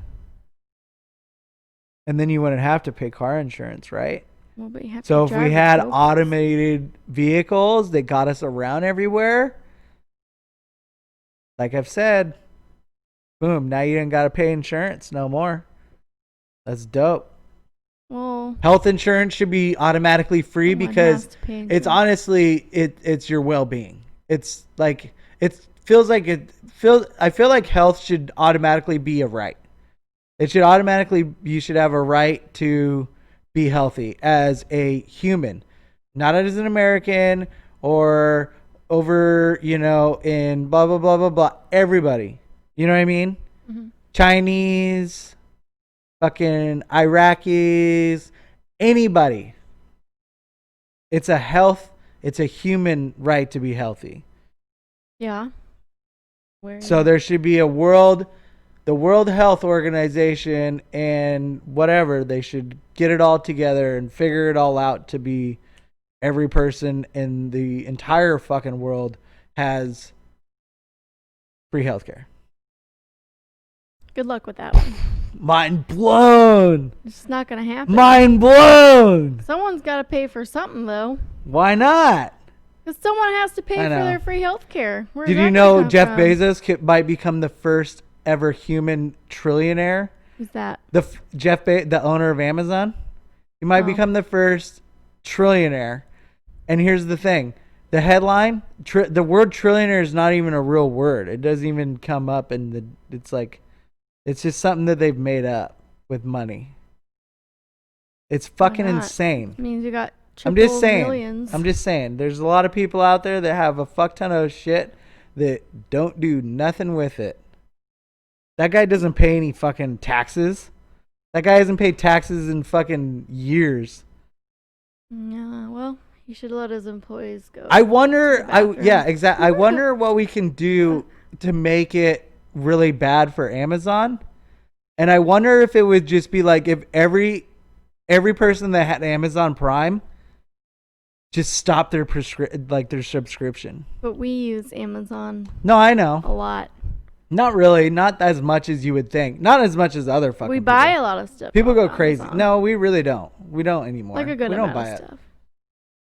And then you wouldn't have to pay car insurance, right? Well, but you have so if we had automated vehicles that got us around everywhere, like I've said, boom, now you don't got to pay insurance no more. That's dope. Well, health insurance should be automatically free because it's honestly, it's your well-being. It's like, I feel like health should automatically be a right. It should automatically, you should have a right to be healthy as a human, not as an American or over, in blah, blah, blah, blah, blah. Everybody. You know what I mean? Mm-hmm. Chinese, fucking Iraqis, anybody. It's a human right to be healthy. Yeah. So there should be the World Health Organization and whatever, they should get it all together and figure it all out to be every person in the entire fucking world has free healthcare. Good luck with that one. Mind blown. It's not going to happen. Mind blown. Someone's got to pay for something, though. Why not? Because someone has to pay for their free health care. Did you know Jeff Bezos might become the first ever human trillionaire? Who's that? The owner of Amazon. He might become the first trillionaire. And here's the thing. The headline, the word trillionaire is not even a real word. It doesn't even come up it's just something that they've made up with money. It's fucking insane. It means you got I'm just saying. millions. I'm just saying. There's a lot of people out there that have a fuck ton of shit that don't do nothing with it. That guy doesn't pay any fucking taxes. That guy hasn't paid taxes in fucking years. Yeah, well, he should let his employees go. I wonder. Exactly. I wonder what we can do to make it really bad for Amazon. And I wonder if it would just be like if every person that had Amazon Prime just stop their their subscription. But we use Amazon. No, I know. A lot. Not really. Not as much as you would think. Not as much as other fucking We buy a lot of stuff. People go crazy. No, we really don't. We don't anymore. Like a good amount of stuff.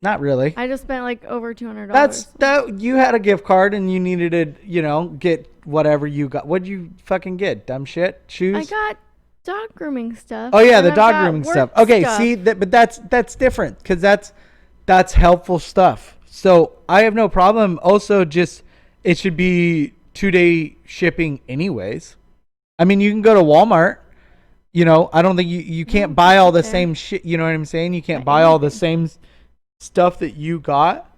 Not really. I just spent like over $200. That you had a gift card and you needed to, get whatever you got. What'd you fucking get? Dumb shit? Shoes? I got dog grooming stuff. Oh yeah, the dog grooming stuff. Okay, see but that's different because that's helpful stuff. So I have no problem. Also, just it should be 2-day shipping anyways. I mean, you can go to Walmart. I don't think you can't buy all the same shit. You know what I'm saying? You can't buy all the same stuff that you got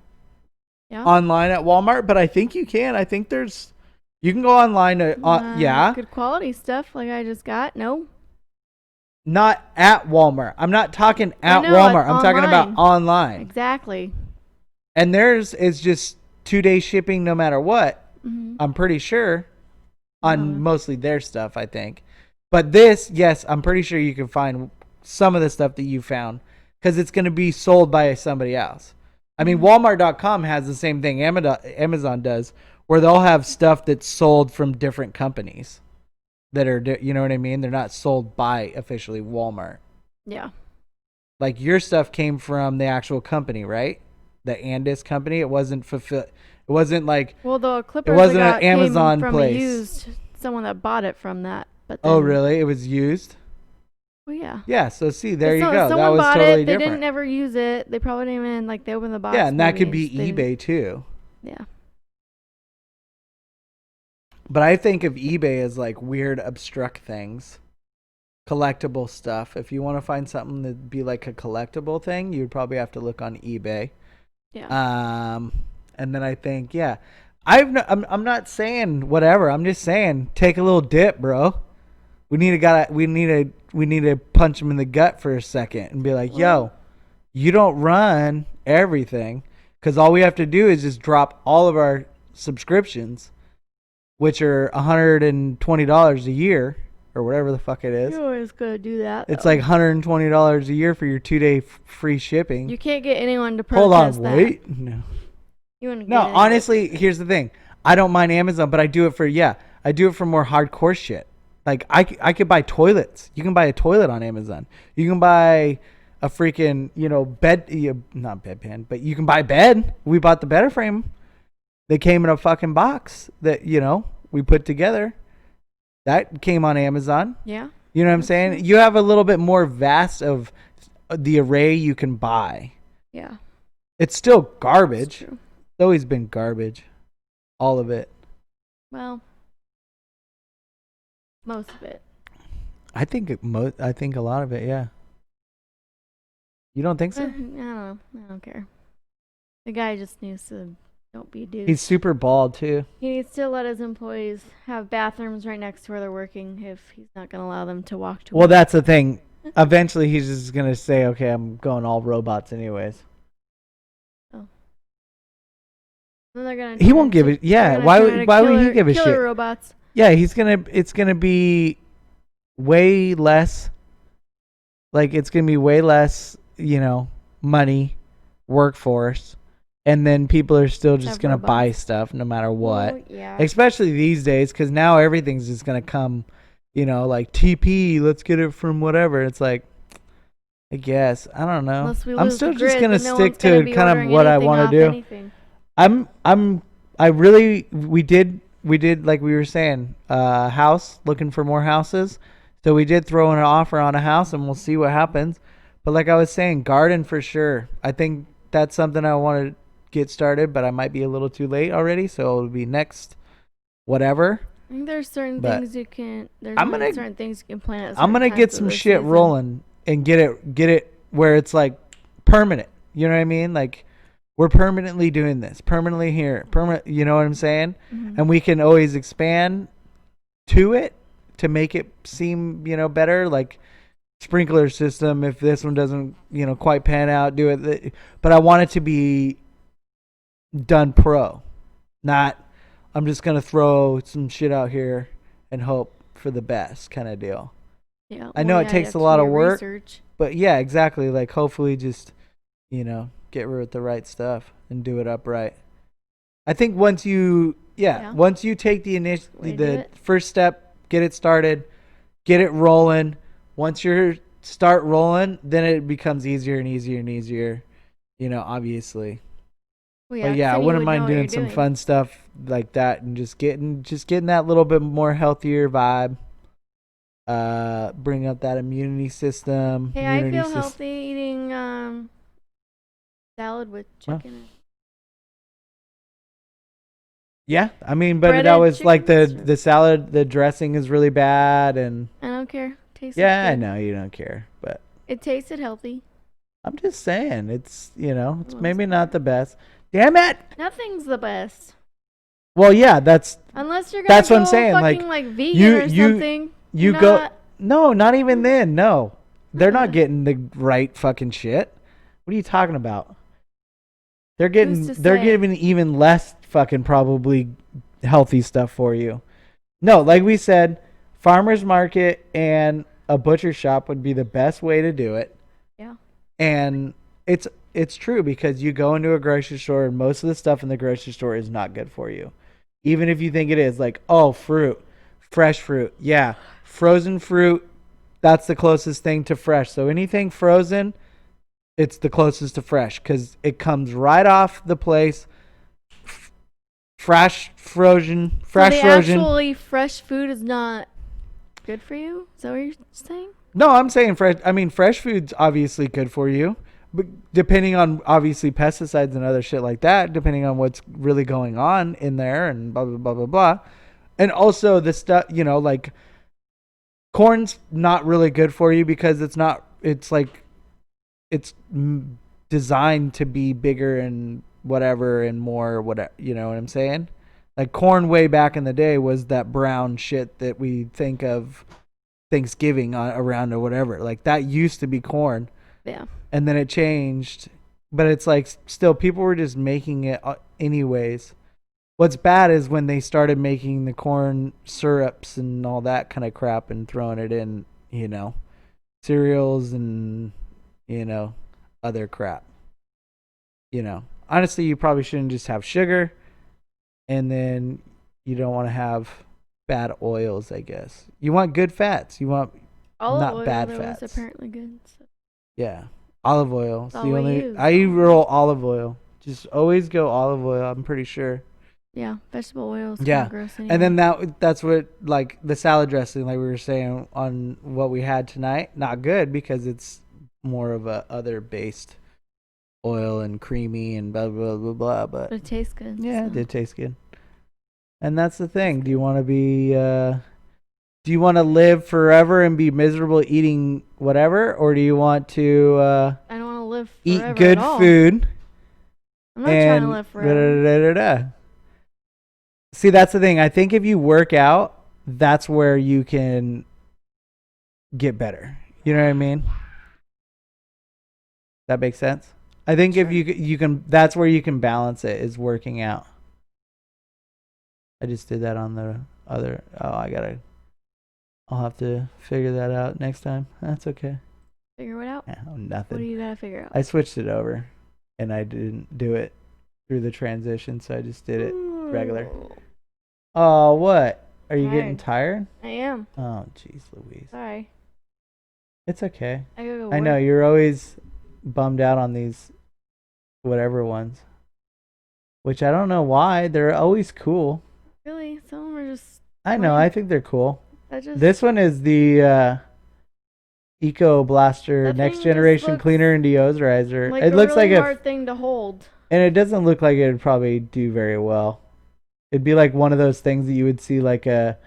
online at Walmart, but I think you can. I think you can go online to good quality stuff like I just got. No. Not at Walmart. I'm not talking at Walmart. I'm talking about online. Exactly. And theirs is just 2-day shipping no matter what. Mm-hmm. I'm pretty sure on mostly their stuff, I think. But this, yes, I'm pretty sure you can find some of the stuff that you found because it's going to be sold by somebody else. I mean, Walmart.com has the same thing Amazon does, where they'll have stuff that's sold from different companies that are, you know what I mean? They're not sold by officially Walmart. Yeah. Like your stuff came from the actual company, right? The Andis company. It wasn't fulfilled. It wasn't like. Well, the clippers. It wasn't an Amazon came from place. Used someone that bought it from that. But then, oh really? It was used. Well, yeah. Yeah. So see, there you go. Someone that was bought totally it. They different. didn't ever use it. They probably didn't even they opened the box. Yeah, and that could be eBay too. Yeah. But I think of eBay as like weird, abstract things, collectible stuff. If you want to find something that'd be like a collectible thing, you'd probably have to look on eBay. Yeah. And then I think, I'm not saying whatever. I'm just saying take a little dip, bro. We need to punch him in the gut for a second and be like, yo, you don't run everything, because all we have to do is just drop all of our subscriptions, which are $120 a year or whatever the fuck it is. You're always gonna do that. It's like $120 a year for your 2-day free shipping. You can't get anyone to protest Hold on, that. wait. No. No, Honestly, here's the thing. I don't mind Amazon, but I do it for more hardcore shit. Like I could buy toilets. You can buy a toilet on Amazon. You can buy a freaking, bed, not bedpan, but you can buy a bed. We bought the bed frame. They came in a fucking box that, we put together. That came on Amazon. Yeah. You know what I'm saying? You have a little bit more vast of the array you can buy. Yeah. It's still garbage. It's always been garbage. All of it. Well, most of it. I think a lot of it, yeah. You don't think so? I don't know. I don't care. The guy just needs to don't be a dude. He's super bald too. He needs to let his employees have bathrooms right next to where they're working if he's not going to allow them to walk to work. Well, that's the thing. Eventually, he's just going to say, okay, I'm going all robots anyways. Oh. Then they're gonna he won't give it. Yeah, why would he give a shit? Killer robots. Yeah, it's going to be way less. Like, it's going to be way less, money, workforce. And then people are still just going to buy stuff no matter what. Oh, yeah. Especially these days, because now everything's just going to come, like TP, let's get it from whatever. It's like, I guess. I don't know. I'm still just going to stick to kind of what I want to do. Anything. We did, like we were saying, house, looking for more houses. So we did throw in an offer on a house and we'll see what happens. But like I was saying, garden for sure. I think that's something I want to get started, but I might be a little too late already, so it'll be next whatever. I think there's certain things you can. There's certain things you can plant. I'm gonna get some shit rolling and get it where it's like permanent. You know what I mean? Like we're permanently doing this, permanently here, permanent. You know what I'm saying? Mm-hmm. And we can always expand to it to make it seem, better. Like sprinkler system. If this one doesn't, quite pan out, do it. But I want it to be done pro, not I'm just gonna throw some shit out here and hope for the best kind of deal. Yeah, I know it takes a lot of work, research. but yeah, exactly. Like hopefully just, get rid of the right stuff and do it upright. I think once you take the first step, get it started, get it rolling. Once you start rolling, then it becomes easier and easier and easier, obviously. Well, but yeah, I wouldn't mind doing some fun stuff like that and just getting that little bit more healthier vibe. Bring up that immunity system. Hey, I feel healthy eating salad with chicken. Huh? Yeah, I mean, but that was like the salad, the dressing is really bad, and I don't care. Tastes good. I know you don't care, but it tasted healthy. I'm just saying, it's it's maybe not the best. Damn it! Nothing's the best. Well, yeah, that's unless you're that's what I'm saying. Like vegan or something. You go no, not even then. No, they're not getting the right fucking shit. What are you talking about? They're giving even less fucking probably healthy stuff for you. No, like we said, farmer's market and a butcher shop would be the best way to do it. Yeah. And it's true because you go into a grocery store and most of the stuff in the grocery store is not good for you. Even if you think it is, like, oh, fruit, fresh fruit. Yeah, frozen fruit, that's the closest thing to fresh. So anything frozen, it's the closest to fresh because it comes right off the place. Frozen. Actually, fresh food is not good for you? Is that what you're saying? No, I'm saying fresh. I mean, fresh food's obviously good for you, but depending on obviously pesticides and other shit like that, depending on what's really going on in there and blah, blah, blah, blah, blah. And also the stuff, like corn's not really good for you because it's designed to be bigger and whatever and more whatever, you know what I'm saying? Like corn way back in the day was that brown shit that we think of Thanksgiving around or whatever. Like that used to be corn. Yeah. And then it changed, but it's like still people were just making it anyways. What's bad is when they started making the corn syrups and all that kind of crap and throwing it in, cereals and, other crap. Honestly, you probably shouldn't just have sugar, and then you don't want to have bad oils, I guess. You want good fats. You want not bad fats. Was apparently good. So. Yeah. Olive oil. I roll olive oil. Just always go olive oil, I'm pretty sure. Yeah, vegetable oils. Yeah, gross anyway. And then that's what, like the salad dressing, like we were saying on what we had tonight, not good because it's more of a other based oil and creamy and blah blah blah blah. But it tastes good. Yeah, so. It did taste good. And that's the thing. Do you want to be? Do you want to live forever and be miserable eating whatever, or do you want to? I don't want to live forever. Eat good food. I'm not trying to live forever. See, that's the thing. I think if you work out, that's where you can get better. You know what I mean? That makes sense? I think if you can, that's where you can balance it, is working out. I just did that on the other. I'll have to figure that out next time. That's okay. Figure what out? Yeah, nothing. What do you gotta figure out? I switched it over, and I didn't do it through the transition, so I just did it regular. Oh, what? Are you getting tired? I am. Oh, jeez Louise. Sorry. It's okay. I gotta go work. I know, you're always bummed out on these whatever ones. Which I don't know why. They're always cool. Really? Some of them are just... I know, I think they're cool. This one is the Eco Blaster Next Generation Cleaner and Deodorizer. Like it looks really like hard thing to hold. And it doesn't look like it would probably do very well. It'd be like one of those things that you would see like a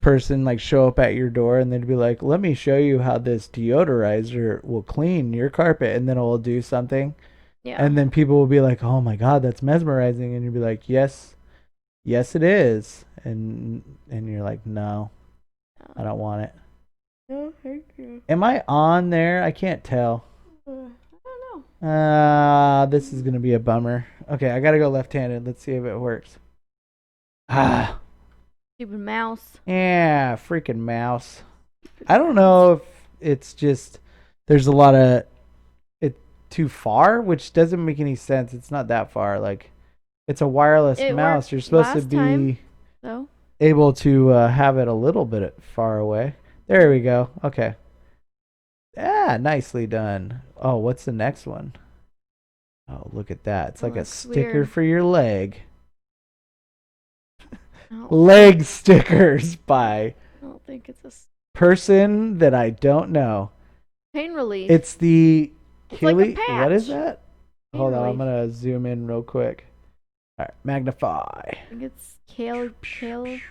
person like show up at your door and they'd be like, let me show you how this deodorizer will clean your carpet, and then it will do something. Yeah. And then people will be like, oh my God, that's mesmerizing. And you'd be like, yes, it is. And you're like, no, I don't want it. No, thank you. Am I on there? I can't tell. I don't know. This is going to be a bummer. Okay, I got to go left-handed. Let's see if it works. Stupid mouse. Yeah, freaking mouse. I don't know if it's just there's a lot of it too far, which doesn't make any sense. It's not that far. Like, it's a wireless mouse. You're supposed to be able to have it a little bit far away. There we go. Okay. Nicely done. Oh, what's the next one? Oh, look at that. It's like a sticker weird. for your leg. Oh. Leg stickers by I don't think it's a person that I don't know. pain relief. It's the like a patch. What is that? Pain Hold on, relief. I'm gonna zoom in real quick. All right, magnify. I think it's Kaleo.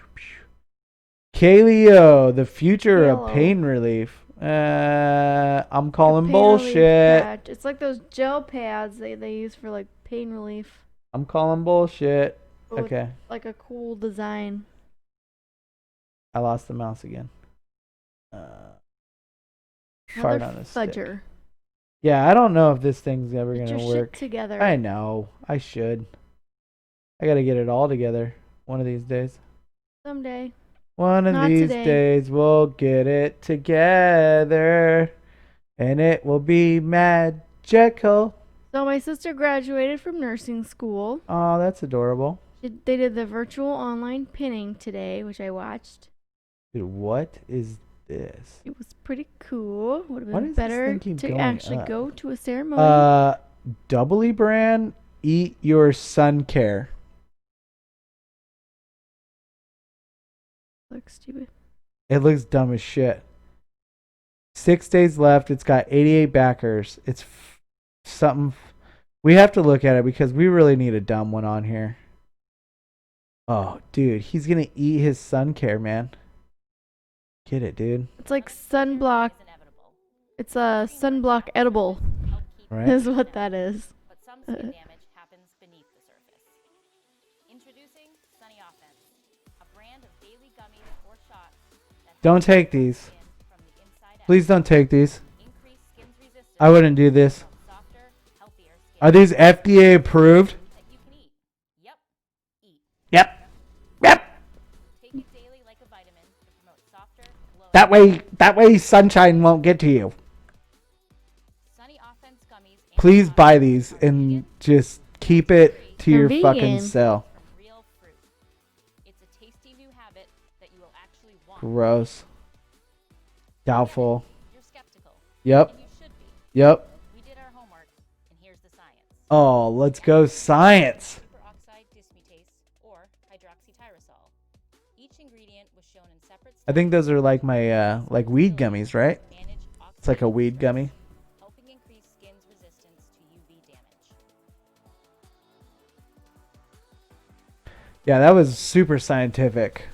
Kaleo, the future of Halo. pain relief. I'm calling Pain bullshit. relief patch. It's like those gel pads they use for like pain relief. I'm calling bullshit. But with, Okay, like a cool design. I lost the mouse again. Fart on a stick. Fudger. Yeah, I don't know if this thing's ever Get gonna your work. shit together. I know. I should. I gotta get it all together one of these days. Someday. One of Not these today. days we'll get it together, and it will be magical. So my sister graduated from nursing school. Oh, that's adorable. They did the virtual online pinning today, which I watched. Dude, what is this? It was pretty cool. Would have Why been does this better thing keep to going actually up? go to a ceremony. Doubly brand, eat your sun care. Looks stupid. It looks dumb as shit. 6 days left. It's got 88 backers. It's something. We have to look at it because we really need a dumb one on here. Oh, dude, he's gonna eat his sun care, man. Get it, dude. It's like sunblock. It's a sunblock edible. Right? Is what that is. But some skin damage happens beneath the surface. Introducing Sunny Offense, a brand of daily gummies or shots that Don't take these. skin from the inside out. Please don't take these. Increase skin's resistance I wouldn't do this. to softer, healthier skin Are these FDA approved? that you can eat. Yep. Eat. Yep. Yep. Take it daily like a vitamin to promote softer, glow. That way sunshine won't get to you. Sunny Offense gummies and Please shots buy these are and vegan just keep it to They're your fucking vegan. cell. from real fruit. It's a tasty new habit that you will actually want. Gross. Doubtful. You're skeptical, Yep. and you should be. Yep. We did our homework, and here's the science. Oh, let's go science. Superoxide dismutase, or hydroxytyrosol. Each ingredient was shown in separate I think those are like my like weed gummies, right? studies to manage It's like a oxidative weed stress, gummy. helping increase skin's resistance to UV damage. Yeah, that was super scientific.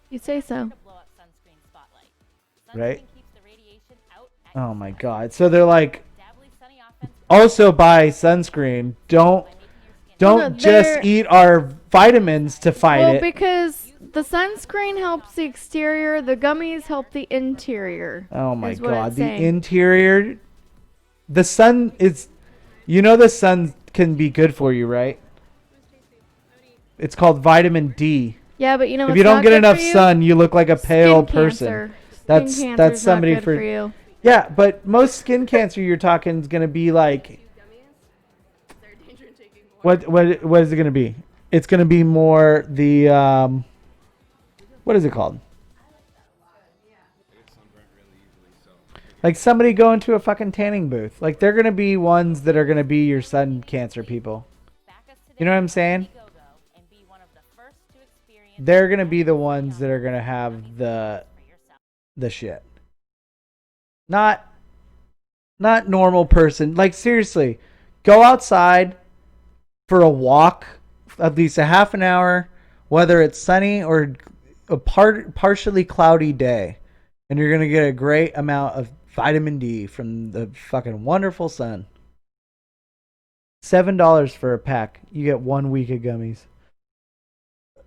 You say so. To blow up sunscreen spotlight. Right. Sunscreen keeps the radiation out at Oh your my skin. god. So they're like Dabbly Sunny Offense also buy sunscreen. Don't by making your skin don't No, just they're- eat our vitamins to fight Well, it. because the sunscreen helps the exterior, the gummies help the interior. Oh my is what god, it's the saying. interior, the sun is, the sun can be good for you, right? It's called vitamin D. Yeah, but you know If what's you don't not get good enough for you? sun, you look like a pale Skin person. cancer. That's- Skin that's cancer's not somebody good for- you. Yeah, but most skin cancer you're talking is gonna be like, what is it gonna be? It's gonna be more the what is it called? Like somebody going to a fucking tanning booth. Like they're gonna be ones that are gonna be your sun cancer people. back us today You know what I'm on saying? Indiegogo and be one of the first to experience They're gonna be the ones that are gonna have for yourself. the shit. Not normal person. Like seriously, go outside for a walk, at least a half an hour, whether it's sunny or a partially cloudy day, and you're gonna get a great amount of vitamin D from the fucking wonderful sun. $7 for a pack. You get 1 week of gummies.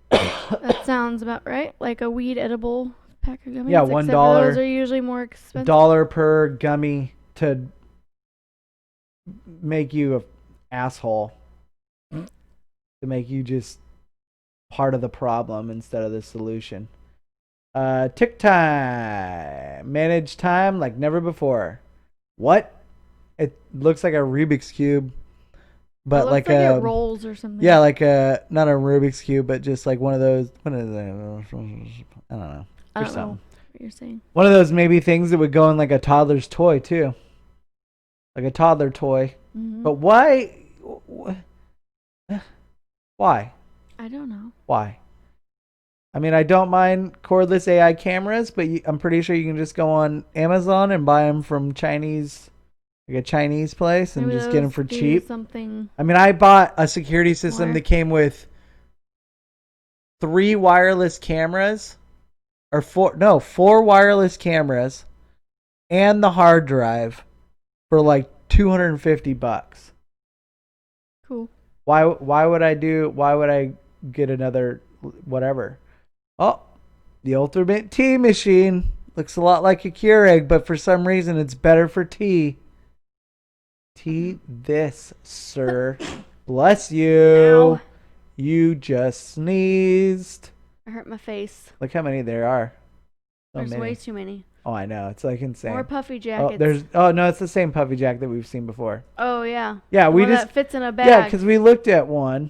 That sounds about right. Like a weed edible pack of gummies. Yeah, except $1. Those are usually more expensive. $1 per gummy to make you an asshole. To make you just part of the problem instead of the solution. Tick time. Manage time like never before. What? It looks like a Rubik's Cube. But it looks like it rolls or something. Yeah, like not a Rubik's Cube, but just like one of those. What is it? I don't know. I don't know what you're saying. One of those maybe things that would go in like a toddler's toy too. Like a toddler toy. Mm-hmm. But why? Why? I don't know. Why? I mean, I don't mind cordless AI cameras, but I'm pretty sure you can just go on Amazon and buy them from like a Chinese place, and Maybe just get them for cheap. Something. I mean, I bought a security system that came with 3 wireless cameras, or 4 wireless cameras, and the hard drive for like $250. Cool. Why would I get another whatever? Oh, the Ultimate Tea Machine looks a lot like a Keurig, but for some reason it's better for tea. Tea this, sir. Bless you. Ow. You just sneezed. I hurt my face. Look how many there are. So There's many. way too many. Oh, I know. It's like insane. More puffy jackets. No, it's the same puffy jack that we've seen before. Oh yeah. Yeah, the we one just that fits in a bag. Yeah, because we looked at one,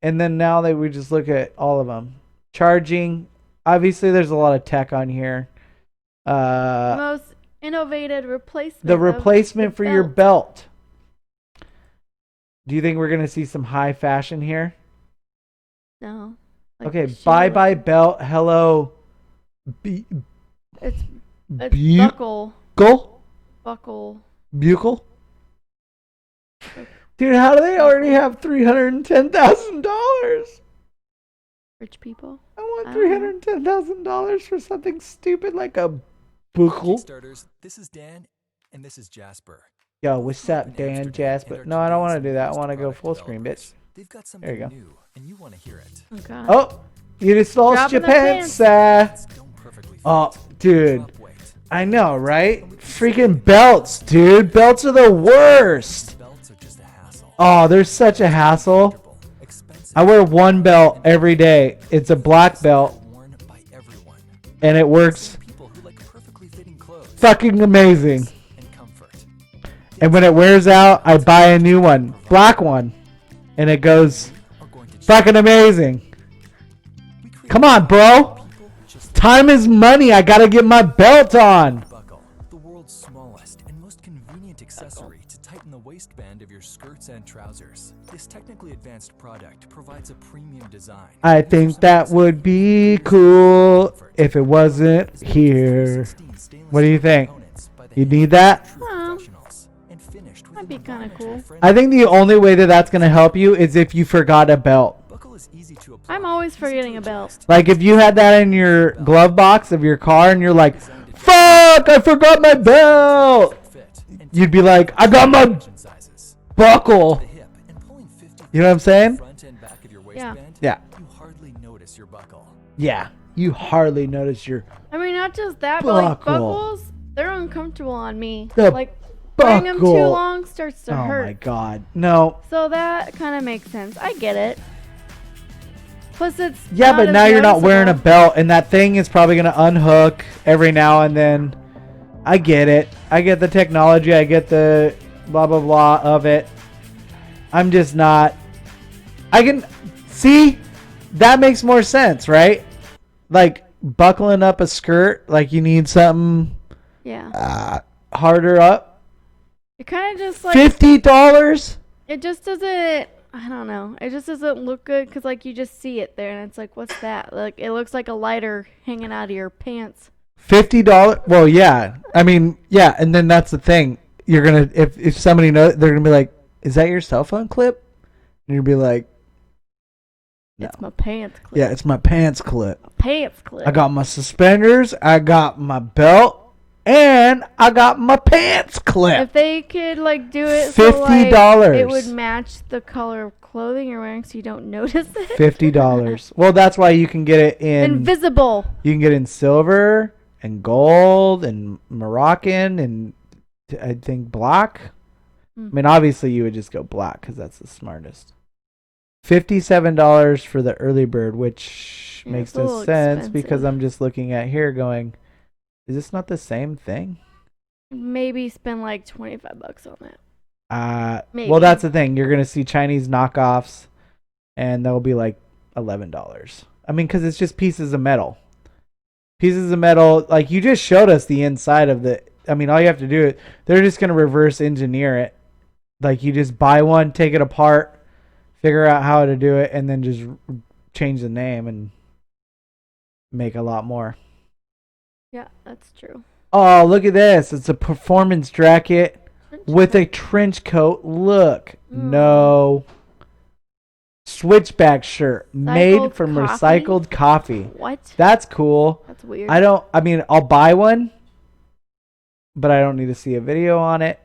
and then now that we just look at all of them. Charging. Obviously, there's a lot of tech on here. Most innovative replacement. The replacement for your belt. belt. Do you think we're gonna see some high fashion here? No. Okay, bye belt. Hello. It's buckle. Buckle. Buckle. Dude, how do they already have $310,000? Rich people. I want $310,000 for something stupid like a buckle. Kickstarters, this is Dan, and this is Jasper. Yo, what's up, Dan, Jasper? No, I don't want to do that. I want to go full screen, bitch. They've got There you go. something new, and you want to hear it. Okay. Oh, you just lost your pants. Oh, dude. I know, right? Freaking belts, dude. Belts are the worst. Oh, they're such a hassle. I wear one belt every day. It's a black belt. And it works fucking amazing. And when it wears out, I buy a new one. Black one. And it goes fucking amazing. Come on, bro. Time is money. I gotta get my belt on. The world's smallest and most convenient accessory to tighten the waistband of your skirts and trousers. This technically advanced product provides a premium design. I think that would be cool if it wasn't here. What do you think? You need that? That'd be kind of cool. I think the only way that that's going to help you is if you forgot a belt. I'm always forgetting a belt. Like if you had that in your glove box of your car and you're like, fuck, I forgot my belt. You'd be like, I got my buckle. You know what I'm saying? Yeah. Yeah. You hardly notice your buckle. Yeah. You hardly notice your I mean, not just that, but like buckle. buckles, they're uncomfortable on me. The like wearing them too buckle. long starts to hurt. Oh my god. No. So that kind of makes sense. I get it. Plus, it's Yeah, not but as now you're not wearing a noticeable. belt, and that thing is probably going to unhook every now and then. I get it. I get the technology. I get the blah, blah, blah of it. I'm just not. I can see that makes more sense, right? Like buckling up a skirt, like you need something harder up. It kind of just like $50? it just doesn't. I don't know. It just doesn't look good because like you just see it there and it's like, what's that? Like it looks like a lighter hanging out of your pants. $50? Well, yeah. I mean, yeah. And then that's the thing. You're gonna if somebody knows, they're gonna be like, "Is that your cell phone clip?" And you'll be like, No. It's my pants clip. Yeah, it's my pants clip. Pants clip. I got my suspenders, I got my belt, and I got my pants clip. If they could like do it $50. so like it would match the color of clothing you're wearing so you don't notice it. $50. Well, that's why you can get it in invisible. You can get it in silver and gold and Moroccan and I think black. I mean, obviously you would just go black because that's the smartest. $57 for the early bird, which makes no sense because I'm just looking at here going, is this not the same thing? Maybe spend like $25 on that. Maybe. Well, that's the thing. You're gonna see Chinese knockoffs, and they'll be like $11. I mean, because it's just pieces of metal. Pieces of metal. Like you just showed us the inside of the. I mean, all you have to do is they're just gonna reverse engineer it. Like you just buy one, take it apart, figure out how to do it, and then just change the name and make a lot more. Yeah, that's true. Oh, look at this. It's a performance jacket with a trench coat. Look. No. Switchback shirt made from recycled coffee. What? That's cool. That's weird. I'll buy one, but I don't need to see a video on it.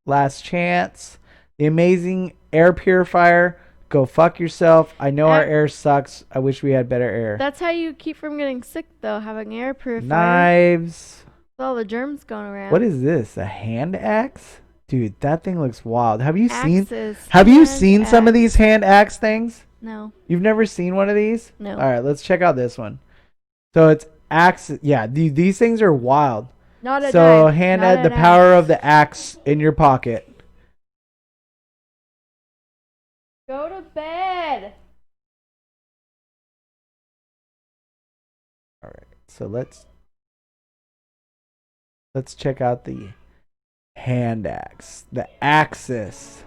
Last chance. The amazing air purifier. Go fuck yourself. I know our air sucks. I wish we had better air. That's how you keep from getting sick, though, having air purifier. Knives. With all the germs going around. What is this? A hand axe? Dude, that thing looks wild. Have you Axes. seen some of these hand axe things? No. You've never seen one of these? No. All right, let's check out this one. So it's axe. Yeah, these things are wild. Not a So dime. hand Not at the an power axe. of the axe in your pocket. Go to bed. All right, so let's check out the hand axe, the axis.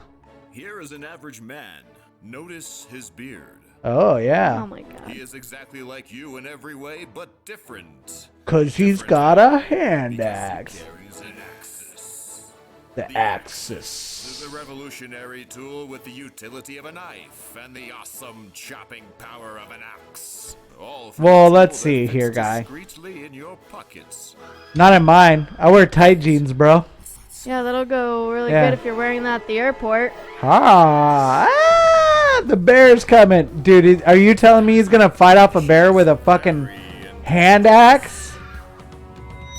Here is an average man. Notice his beard. Oh yeah. Oh my god. He is exactly like you in every way, but different. 'Cause he's got a hand axe. He carries an axis. The axis. This is a revolutionary tool with the utility of a knife and the awesome chopping power of an axe. Well, let's see here, guy. Discreetly in your pockets. Not in mine. I wear tight jeans, bro. Yeah, that'll go really good if you're wearing that at the airport. The bear's coming. Dude, are you telling me he's going to fight off a bear with a fucking hand axe?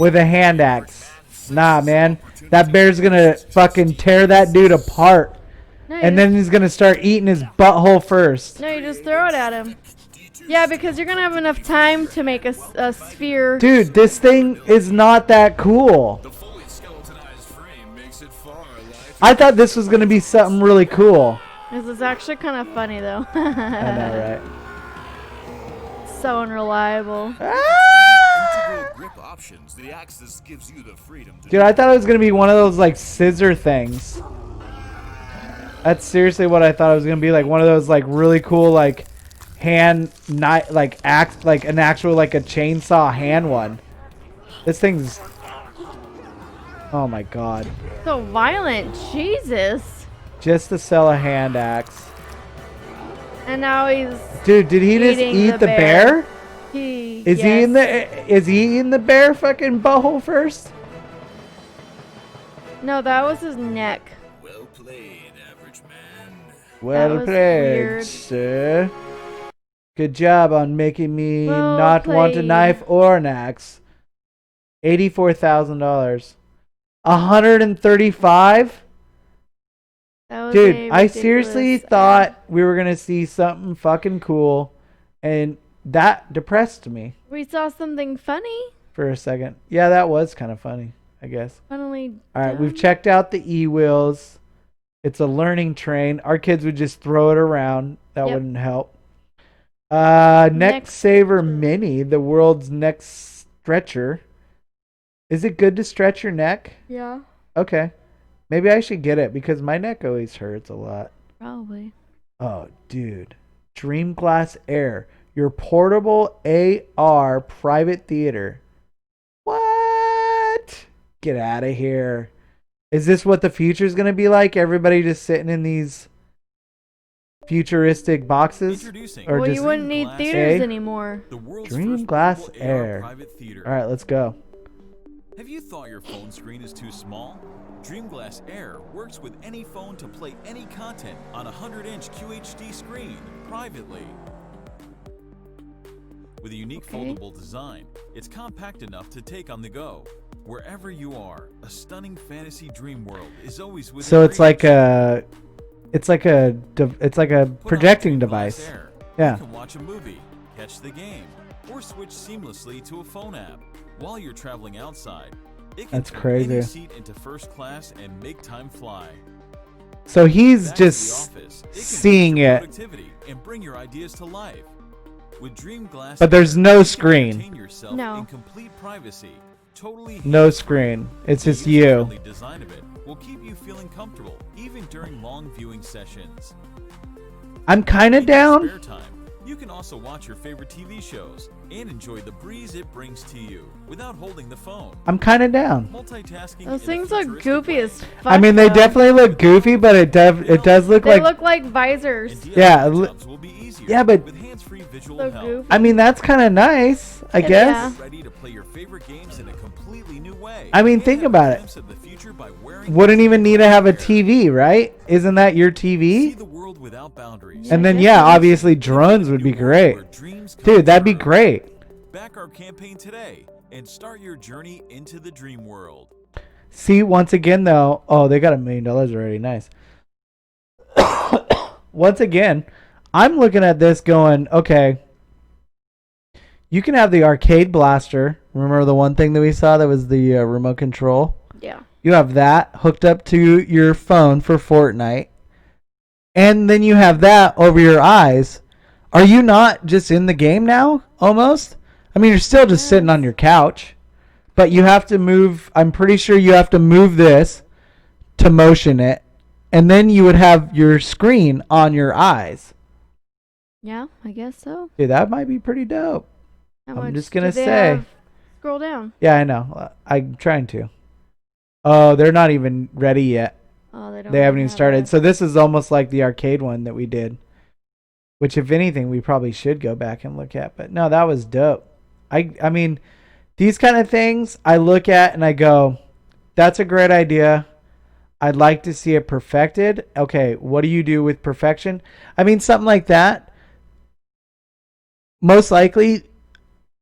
With a hand axe. Nah, man. That bear's going to fucking tear that dude apart. No, and then he's going to start eating his butthole first. No, you just throw it at him. Yeah, because you're going to have enough time to make a sphere. Dude, this thing is not that cool. The fully skeletonized frame makes it far lighter. I thought this was going to be something really cool. This is actually kind of funny, though. I know, right? So unreliable. Integral grip options. The axis gives you the freedom to Dude, I thought it was going to be one of those, like, scissor things. That's seriously what I thought it was going to be. Like, one of those, like, really cool, like, hand, like, axe, like, an actual, like, a chainsaw hand one. This thing's... Oh, my God. So violent. Jesus. Just to sell a hand axe. And now he's... Dude, did he just eat the bear? Is he in the bear fucking butthole first? No, that was his neck. Well played, average man. Well played, sir. Good job on making me not want a knife or an axe. $84,000. 135? Dude, I seriously thought we were gonna see something fucking cool, and that depressed me. We saw something funny. For a second. Yeah, that was kind of funny, I guess. Funnily All right, we've checked out the e-wheels. It's a learning train. Our kids would just throw it around. That wouldn't help. Neck Saver Mini, the world's neck stretcher. Is it good to stretch your neck? Yeah. Okay. Maybe I should get it because my neck always hurts a lot. Probably. Oh, dude. Dream Glass Air, your portable AR private theater. What? Get out of here. Is this what the future is going to be like? Everybody just sitting in these futuristic boxes? Introducing Or Well, just you wouldn't need Glass theaters A? anymore. the world's Dream first Glass portable Air. private theater. All right, let's go. Have you thought your phone screen is too small? Dream Glass Air works with any phone to play any content on a 100-inch QHD screen privately. With a unique foldable design, it's compact enough to take on the go. Wherever you are, a stunning fantasy dream world is always within So it's like reach. it's like a Put on projecting Dream Glass device. Air. Yeah. You can watch a movie, catch the game, or switch seamlessly to a phone app. While you're traveling outside, it can That's turn crazy. any seat into first class and make time fly. So he's Back to the just office, it can seeing boost your it. productivity and bring your ideas to life. With Dream Glass But there's Air, no you can screen. entertain yourself No. in complete privacy, totally No hands-free. screen. It's The just you. user-friendly design of it will keep you feeling comfortable even during long viewing sessions. I'm kind of In your down. spare time, you can also watch your favorite TV shows and enjoy the breeze it brings to you without holding the phone. I'm kind of down. Multitasking Those in a things look futuristic goofy way. as fuck. I mean, they though. definitely look goofy, but it does look They like. look like visors. And Yeah, DIY li- jobs will be easier yeah, but- with hands-free visual So help. goofy. I mean, that's kind of nice, I Yeah. guess. Ready to play your favorite games in a completely new way. I mean, And think have a about it. glimpse of the future by wearing Wouldn't these even need to have a Dream Glass Air. TV, right? Isn't that your See TV? the world without boundaries. And I then guess yeah, so. obviously drones would be New world great. where dreams come Dude, that'd be true. great. Back our campaign today and start your journey into the dream world. See, once again though, oh, they got $1 million already. Nice. Once again, I'm looking at this going, okay, you can have the arcade blaster. Remember the one thing that we saw that was the remote control? Yeah. You have that hooked up to your phone for Fortnite. And then you have that over your eyes. Are you not just in the game now, almost? I mean, you're still just sitting on your couch. But you have to move. I'm pretty sure you have to move this to motion it. And then you would have your screen on your eyes. Yeah, I guess so. Dude, that might be pretty dope. How I'm much just gonna do they say. have? Scroll down. Yeah, I know. I'm trying to. Oh, they're not even ready yet. Oh, they don't. They haven't even have started. that. So this is almost like the arcade one that we did. Which, if anything, we probably should go back and look at. But no, that was dope. I mean, these kind of things I look at and I go, that's a great idea. I'd like to see it perfected. Okay, what do you do with perfection? I mean, something like that. Most likely,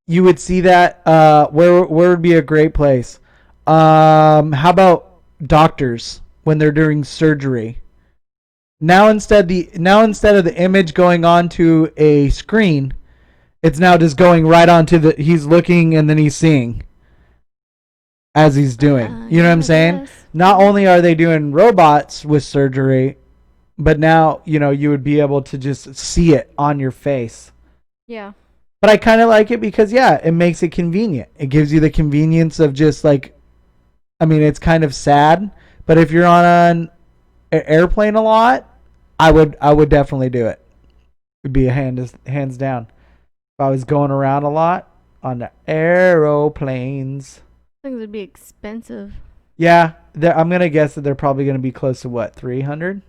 you would see that. Where would be a great place? How about doctors when they're doing surgery? Now instead of the image going onto a screen, it's now just going right onto the. He's looking and then he's seeing as he's doing. You know what I'm I saying? guess. Not only are they doing robots with surgery, but now you would be able to just see it on your face. Yeah. But I kind of like it because it makes it convenient. It gives you the convenience of just like, I mean, it's kind of sad, but if you're on an airplane a lot, I would definitely do it. It'd be a hands down. If I was going around a lot on the aeroplanes. Things would be expensive. Yeah, I'm gonna guess that they're probably gonna be close to what, 300,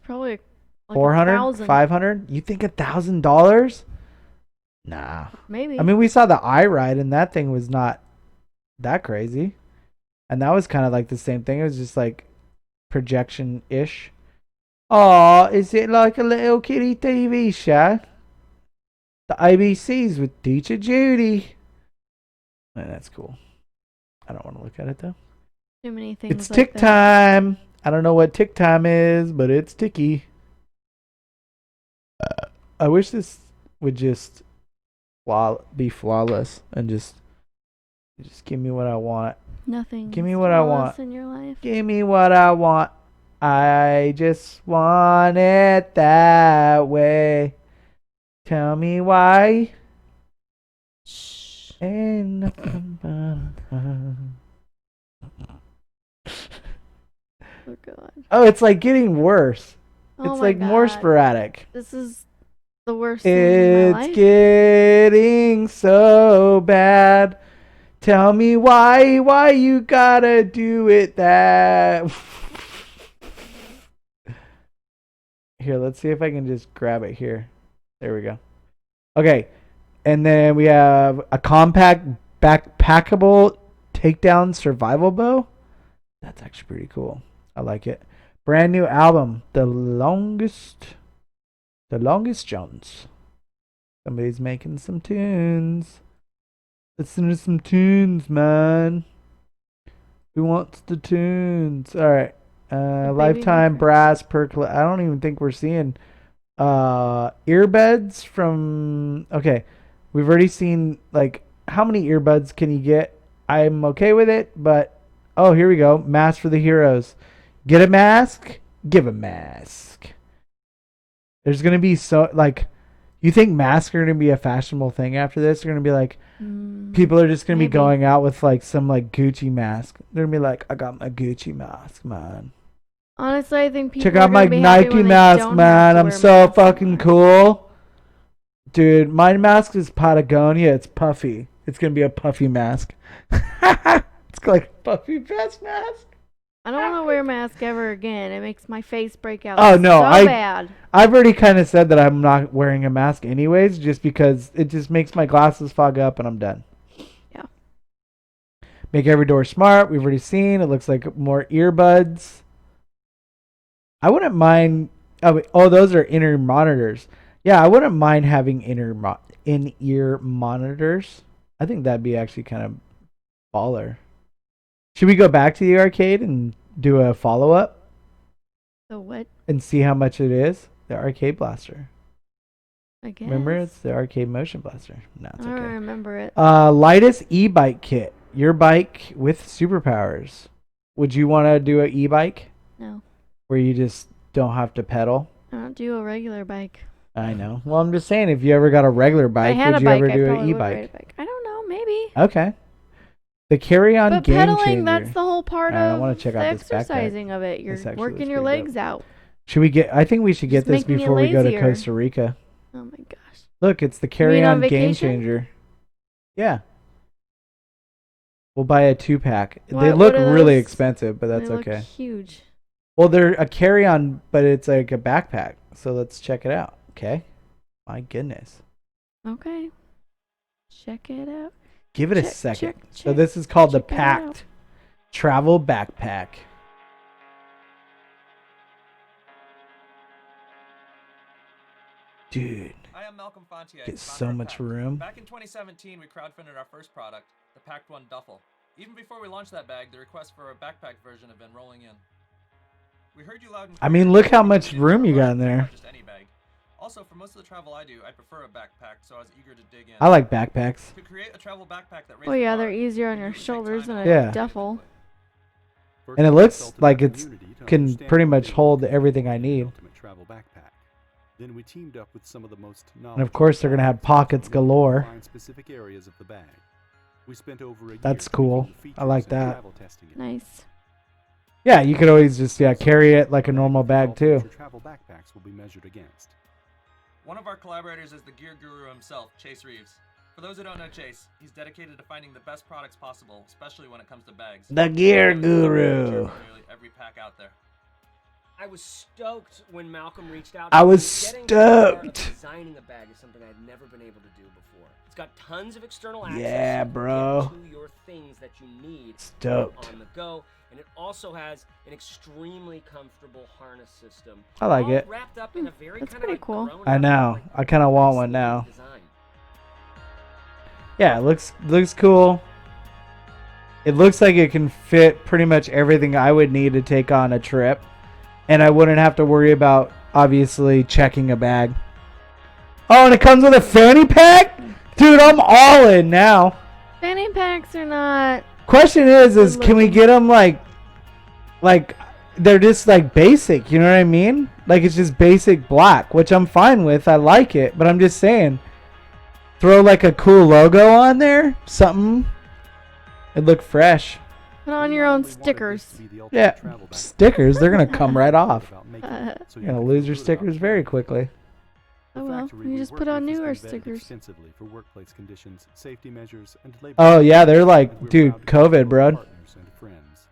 Probably like 400, 1,000. 500. You think $1,000? Nah. Maybe. I mean, we saw the iRide, and that thing was not that crazy. And that was kind of like the same thing. It was just like projection-ish. Oh, is it like a little kiddie TV show? The ABCs with Teacher Judy. That's cool. I don't want to look at it, though. Too many things. It's like tick that. time. I don't know what tick time is, but it's ticky. I wish this would just be flawless and just give me what I want. Nothing. Give me what I want. in your life. Give me what I want. I just want it that way. Tell me why. Shh. Ain't nothing but Oh god. Oh, it's like getting worse. Oh It's my like more God. sporadic. This is the worst thing in my It's life. getting so bad. Tell me why you gotta do it that. Here, let's see if I can just grab it here. There we go. Okay. And then we have a compact backpackable takedown survival bow. That's actually pretty cool. I like it. Brand new album, The Longest Jones. Somebody's making some tunes. Listen to some tunes, man. Who wants the tunes? All right. Lifetime brass percolate. I don't even think we're seeing earbuds from. Okay, we've already seen like how many earbuds can you get? I'm okay with it, but oh, here we go. Mask for the heroes. Get a mask. Give a mask. There's gonna be so like. You think masks are gonna be a fashionable thing after this? They're gonna be like, people are just gonna be going out with like some like Gucci mask. They're gonna be like, I got my Gucci mask, man. Honestly, I think people check out my Nike mask, man. I'm so fucking cool, dude. My mask is Patagonia. It's puffy. It's gonna be a puffy mask. It's like a puffy vest mask. I don't want to wear a mask ever again. It makes my face break out. Oh no, so bad. I've already kind of said that I'm not wearing a mask anyways, just because it just makes my glasses fog up and I'm done. Yeah. Make every door smart. We've already seen. It looks like more earbuds. I wouldn't mind. Oh, those are inner monitors. Yeah, I wouldn't mind having in-ear monitors. I think that'd be actually kind of baller. Should we go back to the arcade and do a follow-up? The what? And see how much it is? The arcade blaster. I guess. Remember, it's the arcade motion blaster. No, it's I okay. don't remember it. Lightest e-bike kit. Your bike with superpowers. Would you want to do an e-bike? No. Where you just don't have to pedal? I don't do a regular bike. I know. Well, I'm just saying, if you ever got a regular bike, would you ever do an e-bike? I don't know. Maybe. Okay. The carry-on but game pedaling, changer. that's the whole part I of want to check the out this exercising backpack. of it. You're This actually working looks your pretty legs dope. out. Should we get? I think we should get this making it before we go to lazier. Costa Rica. Oh my gosh. Look, it's the on carry-on game vacation? changer. Yeah. We'll buy a 2-pack. They What look are really those? expensive, but that's They look okay. huge. Well, they're a carry-on, but it's like a backpack. So let's check it out. Okay. My goodness. Okay. Check it out. Give it a Check, second. check, So check. this is called the Check it out. Packed Travel Backpack. Dude, I am Malcolm Fontier. get founder so of much Pact. room. Back in 2017, we crowdfunded our first product, the Packed One Duffel. Even before we launched that bag, the requests for a backpack version have been rolling in. We heard you loud and I clear. mean, look how We much needed room a you got large, in there. not just any bag. Also, for most of the travel I do, I prefer a backpack, so I was eager to dig in. I like backpacks. To create a travel backpack that Well, yeah, they're easier on your shoulders than a Yeah. duffel. And it looks like it's can pretty much hold everything I need. Then we teamed up with some of the most And of course, they're gonna have pockets galore. specific areas of the bag. We spent over a That's year cool. tweaking the features I like and that. travel testing it. Nice. Yeah, you could always just carry it like a normal bag All too. future travel backpacks will be measured against. One of our collaborators is the gear guru himself, Chase Reeves. For those who don't know Chase, he's dedicated to finding the best products possible, especially when it comes to bags. The gear He knows the guru. feature of nearly every pack out there. I was stoked when Malcolm reached out. I to me. was Getting to the start of stoked. Designing a bag is something I'd never been able to do before. It's got tons of external access. Yeah, so you can bro. Get to your things that you need Stoked. on the go, and it also has an extremely comfortable harness system. I like all it. Wrapped up in a very That's kind pretty of cool. grown-up, I know. like, I kind of want one nicely now. design. Yeah, it looks cool. It looks like it can fit pretty much everything I would need to take on a trip, and I wouldn't have to worry about obviously checking a bag. Oh, and it comes with a fanny pack? Dude, I'm all in now. Fanny packs are not. Question is can we get them like they're just like basic, you know what I mean? Like it's just basic black, which I'm fine with. I like it, but I'm just saying throw like a cool logo on there, something. It'd look fresh. Put on your own stickers. Yeah, stickers, they're going to come right off. You're You're going to lose your stickers very quickly. Oh well, you just put on newer stickers. Extensively for workplace conditions, safety measures, and labor. Oh yeah, they're like, And we're dude, proud to COVID, support bro. partners and friends.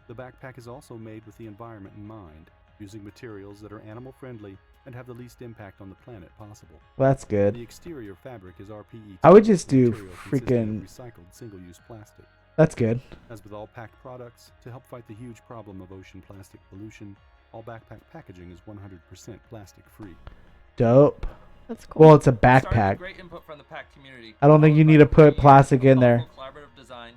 The backpack is also made with the environment in mind. using materials that are animal friendly and have the least impact on the planet possible. Well, that's good. The exterior fabric is RPE. I would just do material consisting of freaking. recycled single-use plastic. That's good. As with all packed products, to help fight the huge problem of ocean plastic pollution, all backpack packaging is 100% plastic free. Dope. That's cool. Well, it's a We started with backpack. great input from the pack community. I don't think you followed need by to put 3 years plastic of in there. thoughtful Collaborative design,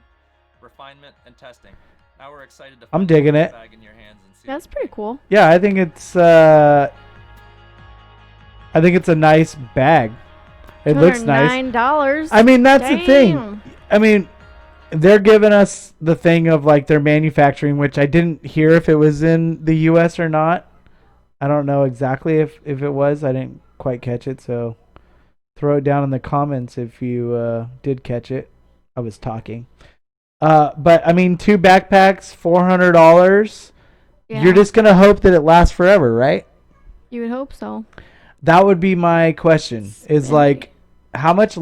refinement, and testing. Now we're excited to I'm finally digging put the it. bag in your hands and see That's what you pretty think. cool. Yeah, I think it's a nice bag. It looks nice. $9. I mean, that's the thing. I mean, they're giving us the thing of like their manufacturing, which I didn't hear if it was in the U.S. or not. I don't know exactly if it was. I didn't quite catch it, so throw it down in the comments if you did catch it. I was talking. But I mean, 2 backpacks, $400. Yeah. You're just gonna hope that it lasts forever, right? You would hope so. That would be my question. Is Spend like, how much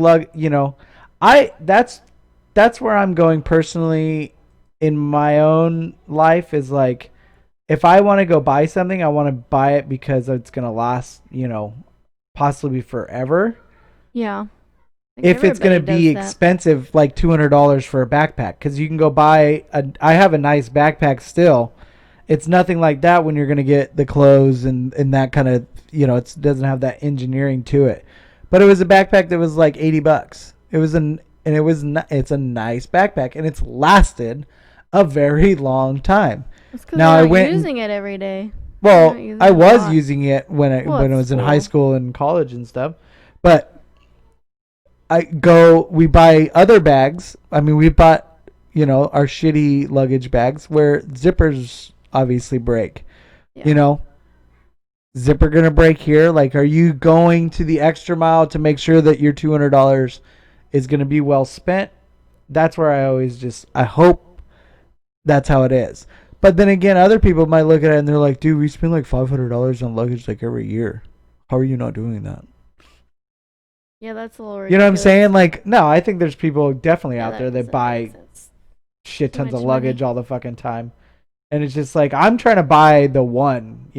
that's where I'm going personally in my own life is like, if I want to go buy something, I want to buy it because it's going to last, possibly forever. Yeah. If it's going to be expensive, like $200 for a backpack, because you can go buy I have a nice backpack still. It's nothing like that when you're going to get the clothes and that kind of, it doesn't have that engineering to it. But it was a backpack that was like $80. It's a nice backpack, and it's lasted a very long time. Now I went using it every day. Well, I was using it when I was in high school. school and college and stuff. But we buy other bags. I mean, we bought, our shitty luggage bags where zippers obviously break. Yeah. Zipper gonna break here. Like, are you going to the extra mile to make sure that your $200 is gonna be well spent? That's where I hope that's how it is. But then again, other people might look at it and they're like, dude, we spend like $500 on luggage like every year. How are you not doing that? Yeah, that's a little ridiculous. You know what I'm saying? Like, no, I think there's people definitely out there that doesn't buy make sense. shit Too tons of much luggage money. all the fucking time. And it's just like, I'm trying to buy the one,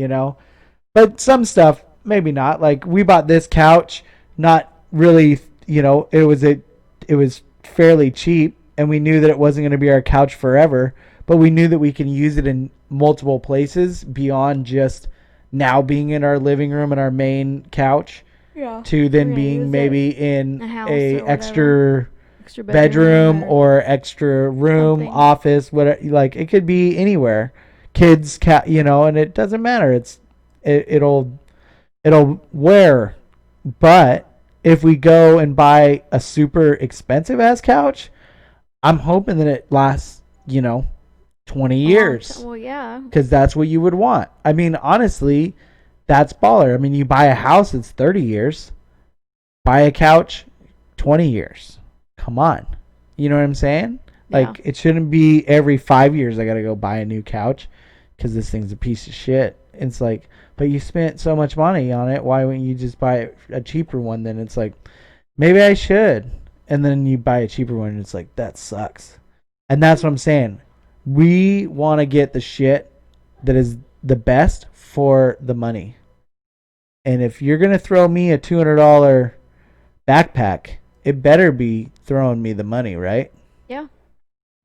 But some stuff, maybe not. Like, we bought this couch, not really, it was fairly cheap, and we knew that it wasn't going to be our couch forever, but we knew that we can use it in multiple places beyond just now being in our living room and our main couch. Yeah. To then We're gonna being use maybe in a house a or extra extra bedroom or extra room, something. office, whatever. Like, it could be anywhere. Kids, cat, and it doesn't matter. It'll wear. But if we go and buy a super expensive ass couch, I'm hoping that it lasts, 20 years. Well, yeah. Because that's what you would want. I mean, honestly, that's baller. I mean, you buy a house, it's 30 years. Buy a couch, 20 years. Come on. You know what I'm saying? Like, it shouldn't be every 5 years I got to go buy a new couch because this thing's a piece of shit. It's like, but you spent so much money on it. Why wouldn't you just buy a cheaper one? Then it's like, maybe I should. And then you buy a cheaper one and it's like, that sucks. And that's what I'm saying. We want to get the shit that is the best for the money. And if you're going to throw me a $200 backpack, it better be throwing me the money, right? Yeah.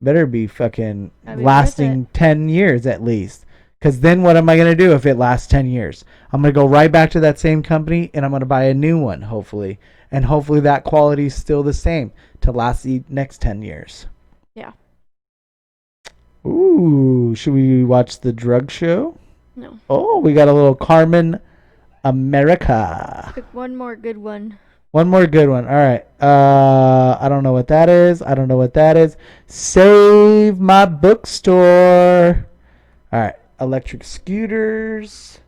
Better be fucking Gotta be lasting 10 years at least. Because then what am I going to do if it lasts 10 years? I'm going to go right back to that same company and I'm going to buy a new one, hopefully. And hopefully that quality is still the same to last the next 10 years. Yeah. Ooh, should we watch the drug show? No. Oh, we got a little Carmen America. Pick one more good one. One more good one. All right. I don't know what that is. Save my bookstore. All right. Electric scooters.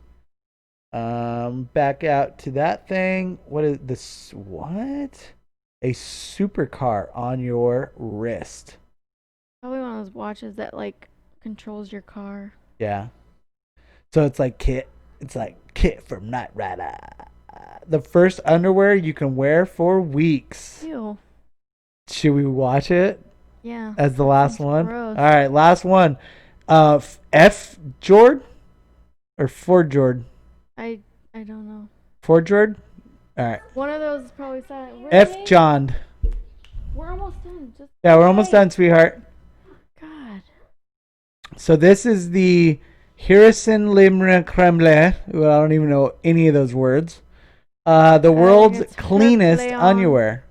Back out to that thing. What is this? What? A supercar on your wrist. Probably one of those watches that like controls your car. Yeah. So it's like Kit. It's like Kit from Knight Rider. The first underwear you can wear for weeks. Ew. Should we watch it? Yeah. As the last one? Gross. All right, last one. F. Jord? or Forjord? I don't know. Forjord? All right. One of those is probably silent. Really? F. John. We're almost done. Yeah, we're almost done, sweetheart. God. So this is the Harrison Limra Kremle. Well, I don't even know any of those words. The world's cleanest underwear.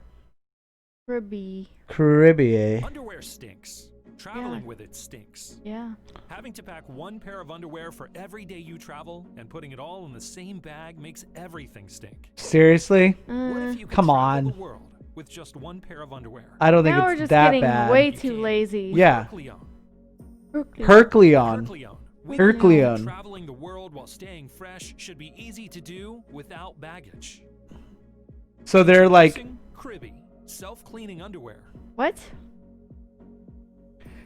Caribbean. Underwear stinks. Traveling with it stinks. Yeah. Having to pack one pair of underwear for every day you travel and putting it all in the same bag makes everything stink. Seriously? What if you could Come travel on. the world with just one pair of underwear? I don't think now it's we're just that getting bad. way too lazy. Yeah. Herculeon. Herculeon. Traveling the world while staying fresh should be easy to do without baggage. So they're like Cribby, self-cleaning underwear. What?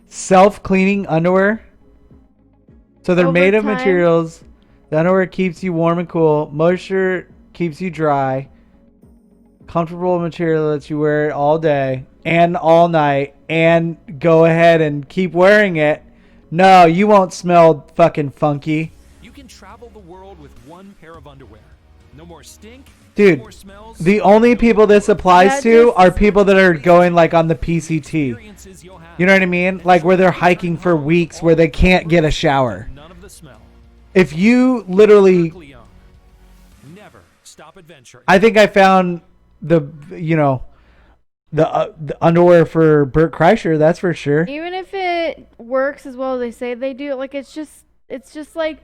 self-cleaning underwear. So they're made of Over time. materials. The underwear keeps you warm and cool. Moisture keeps you dry. Comfortable material that you wear it all day and all night and go ahead and keep wearing it. No, you won't smell fucking funky. You can travel the world with one pair of underwear. No more stink. Dude, no more smells, the only people this applies That to just- are people that are going like on the PCT. You know what I mean? Like where they're hiking for weeks where they can't get a shower. None of the smell. If you literally, Herculeon. Never stop adventuring. I think I found the underwear for Bert Kreischer, that's for sure. Even if it works as well as they say they do, like it's just like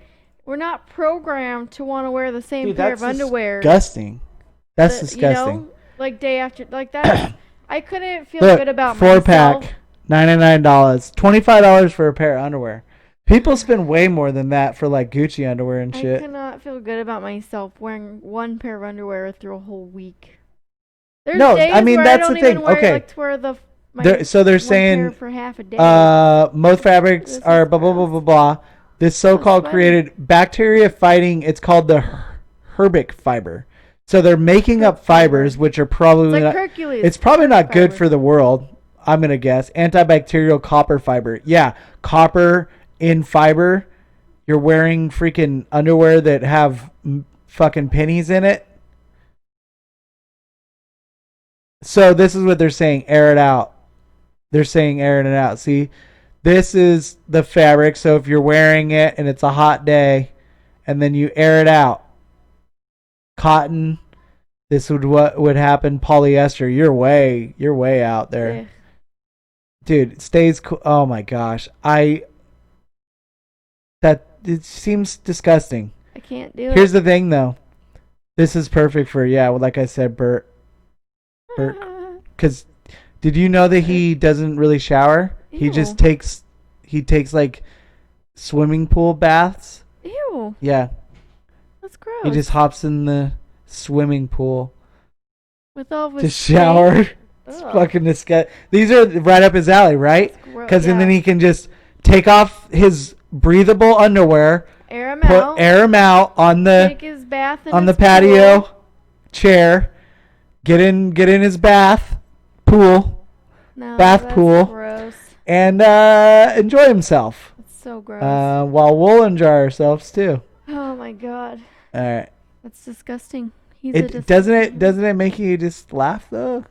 we're not programmed to want to wear the same Dude, pair that's of underwear. disgusting. That's that, disgusting. You know, like day after, like that. I couldn't feel Look, good about 4-pack, myself. $99, $25 for a pair of underwear. People spend way more than that for like Gucci underwear and I shit. cannot feel good about myself wearing one pair of underwear through a whole week. There's No, days I mean, where that's I don't the thing. even wear, Okay. like, to wear So they're one saying pair for half a day. most fabrics This are is blah blah blah gross. blah blah. This so-called sweaty. created bacteria fighting. It's called the herbic fiber. So they're making up fibers, which are probably It's like not, Hercules. it's probably not good fiber. for the world. I'm gonna guess antibacterial copper fiber. Yeah, copper in fiber. You're wearing freaking underwear that have fucking pennies in it. So this is what they're saying. Air it out. They're saying airing it out. See, this is the fabric. So if you're wearing it and it's a hot day, and then you air it out, cotton. This would what would happen. Polyester. You're way out there, Yeah. dude. It stays cool. Oh my gosh, it seems disgusting. I can't do Here's it. the thing, though. This is perfect for like I said, Bert. Because did you know that he doesn't really shower? He just takes like swimming pool baths. Ew. Yeah, That's gross. he just hops in the swimming pool with all of to his shower. stank. It's Ugh. fucking disgusting. These are right up his alley, right? Gross. Because Yeah. then he can just take off his breathable underwear, air him out. air him out on Take his bath in the his patio pool. chair, get in his pool, No, bath that's pool. Gross. and enjoy himself. It's so gross. While we'll enjoy ourselves too. Oh my god. All right. That's disgusting. He's It doesn't it make you just laugh though?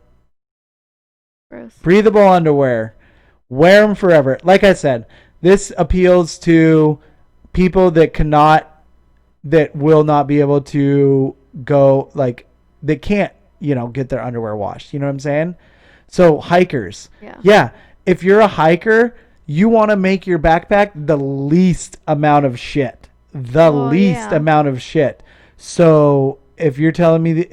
Gross. Breathable underwear, wear them forever. Like I said, this appeals to people that will not be able to go like they can't get their underwear washed. You know what I'm saying? So hikers. Yeah. If you're a hiker, you want to make your backpack the least amount of shit. Amount of shit. So if you're telling me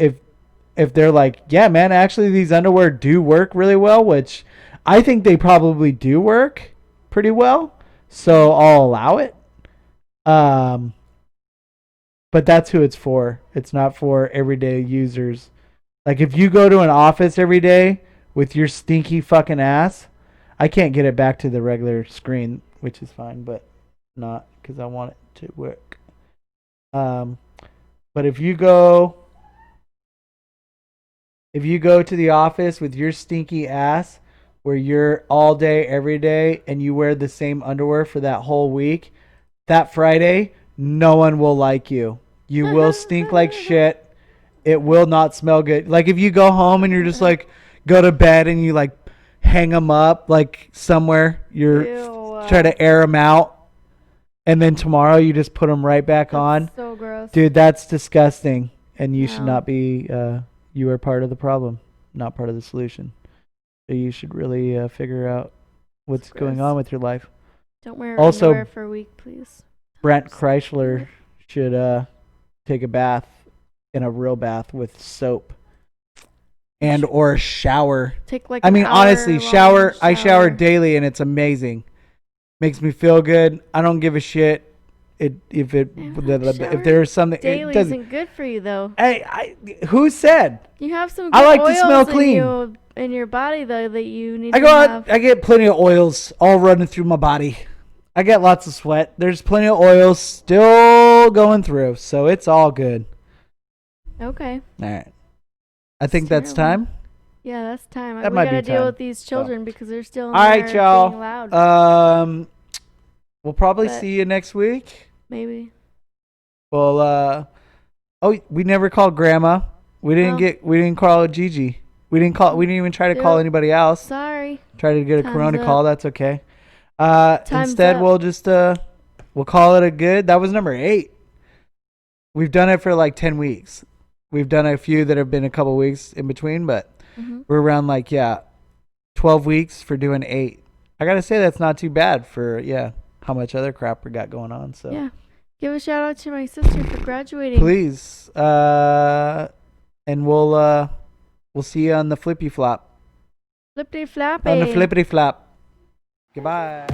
if they're like, yeah, man, actually these underwear do work really well, which I think they probably do work pretty well. So I'll allow it. But that's who it's for. It's not for everyday users. Like if you go to an office every day with your stinky fucking ass, I can't get it back to the regular screen, which is fine, but not because I want it to work. But if you go to the office with your stinky ass, where you're all day every day and you wear the same underwear for that whole week, that Friday no one will like you. You will stink like shit. It will not smell good. Like if you go home and you're just like go to bed and you like hang them up like somewhere, try to air them out, and then tomorrow you just put them right back on. So gross. Dude, that's disgusting. And you should not be. You are part of the problem, not part of the solution. So you should really figure out what's going on with your life. Don't wear underwear for a week, please. Brent Chrysler should take a bath in a real bath with soap and or a shower. Take like honestly, shower. I shower daily and it's amazing. Makes me feel good. I don't give a shit. If there's something daily isn't good for you though. Hey, who said? You have some good I like oils to smell clean in your body though that you need I get plenty of oils all running through my body. I get lots of sweat. There's plenty of oils still going through, so it's all good. Okay. All right. I think that's time. Yeah, that's time. That we might gotta be deal time. with these children because they're still in all right, there y'all. being loud. We'll probably see you next week. Maybe. Well, we never called Grandma. We didn't call Gigi. We didn't even try to call anybody else. Sorry. Try to get a Corona call. That's okay. Instead, up. we'll just we'll call it a good. That was number 8. We've done it for like 10 weeks. We've done a few that have been a couple weeks in between, but we're around 12 weeks for doing 8. I gotta say that's not too bad for how much other crap we got going on. So yeah, give a shout out to my sister for graduating. Please, and we'll see you on the flippy flop. Flippity floppy. On the flippity flop. Goodbye.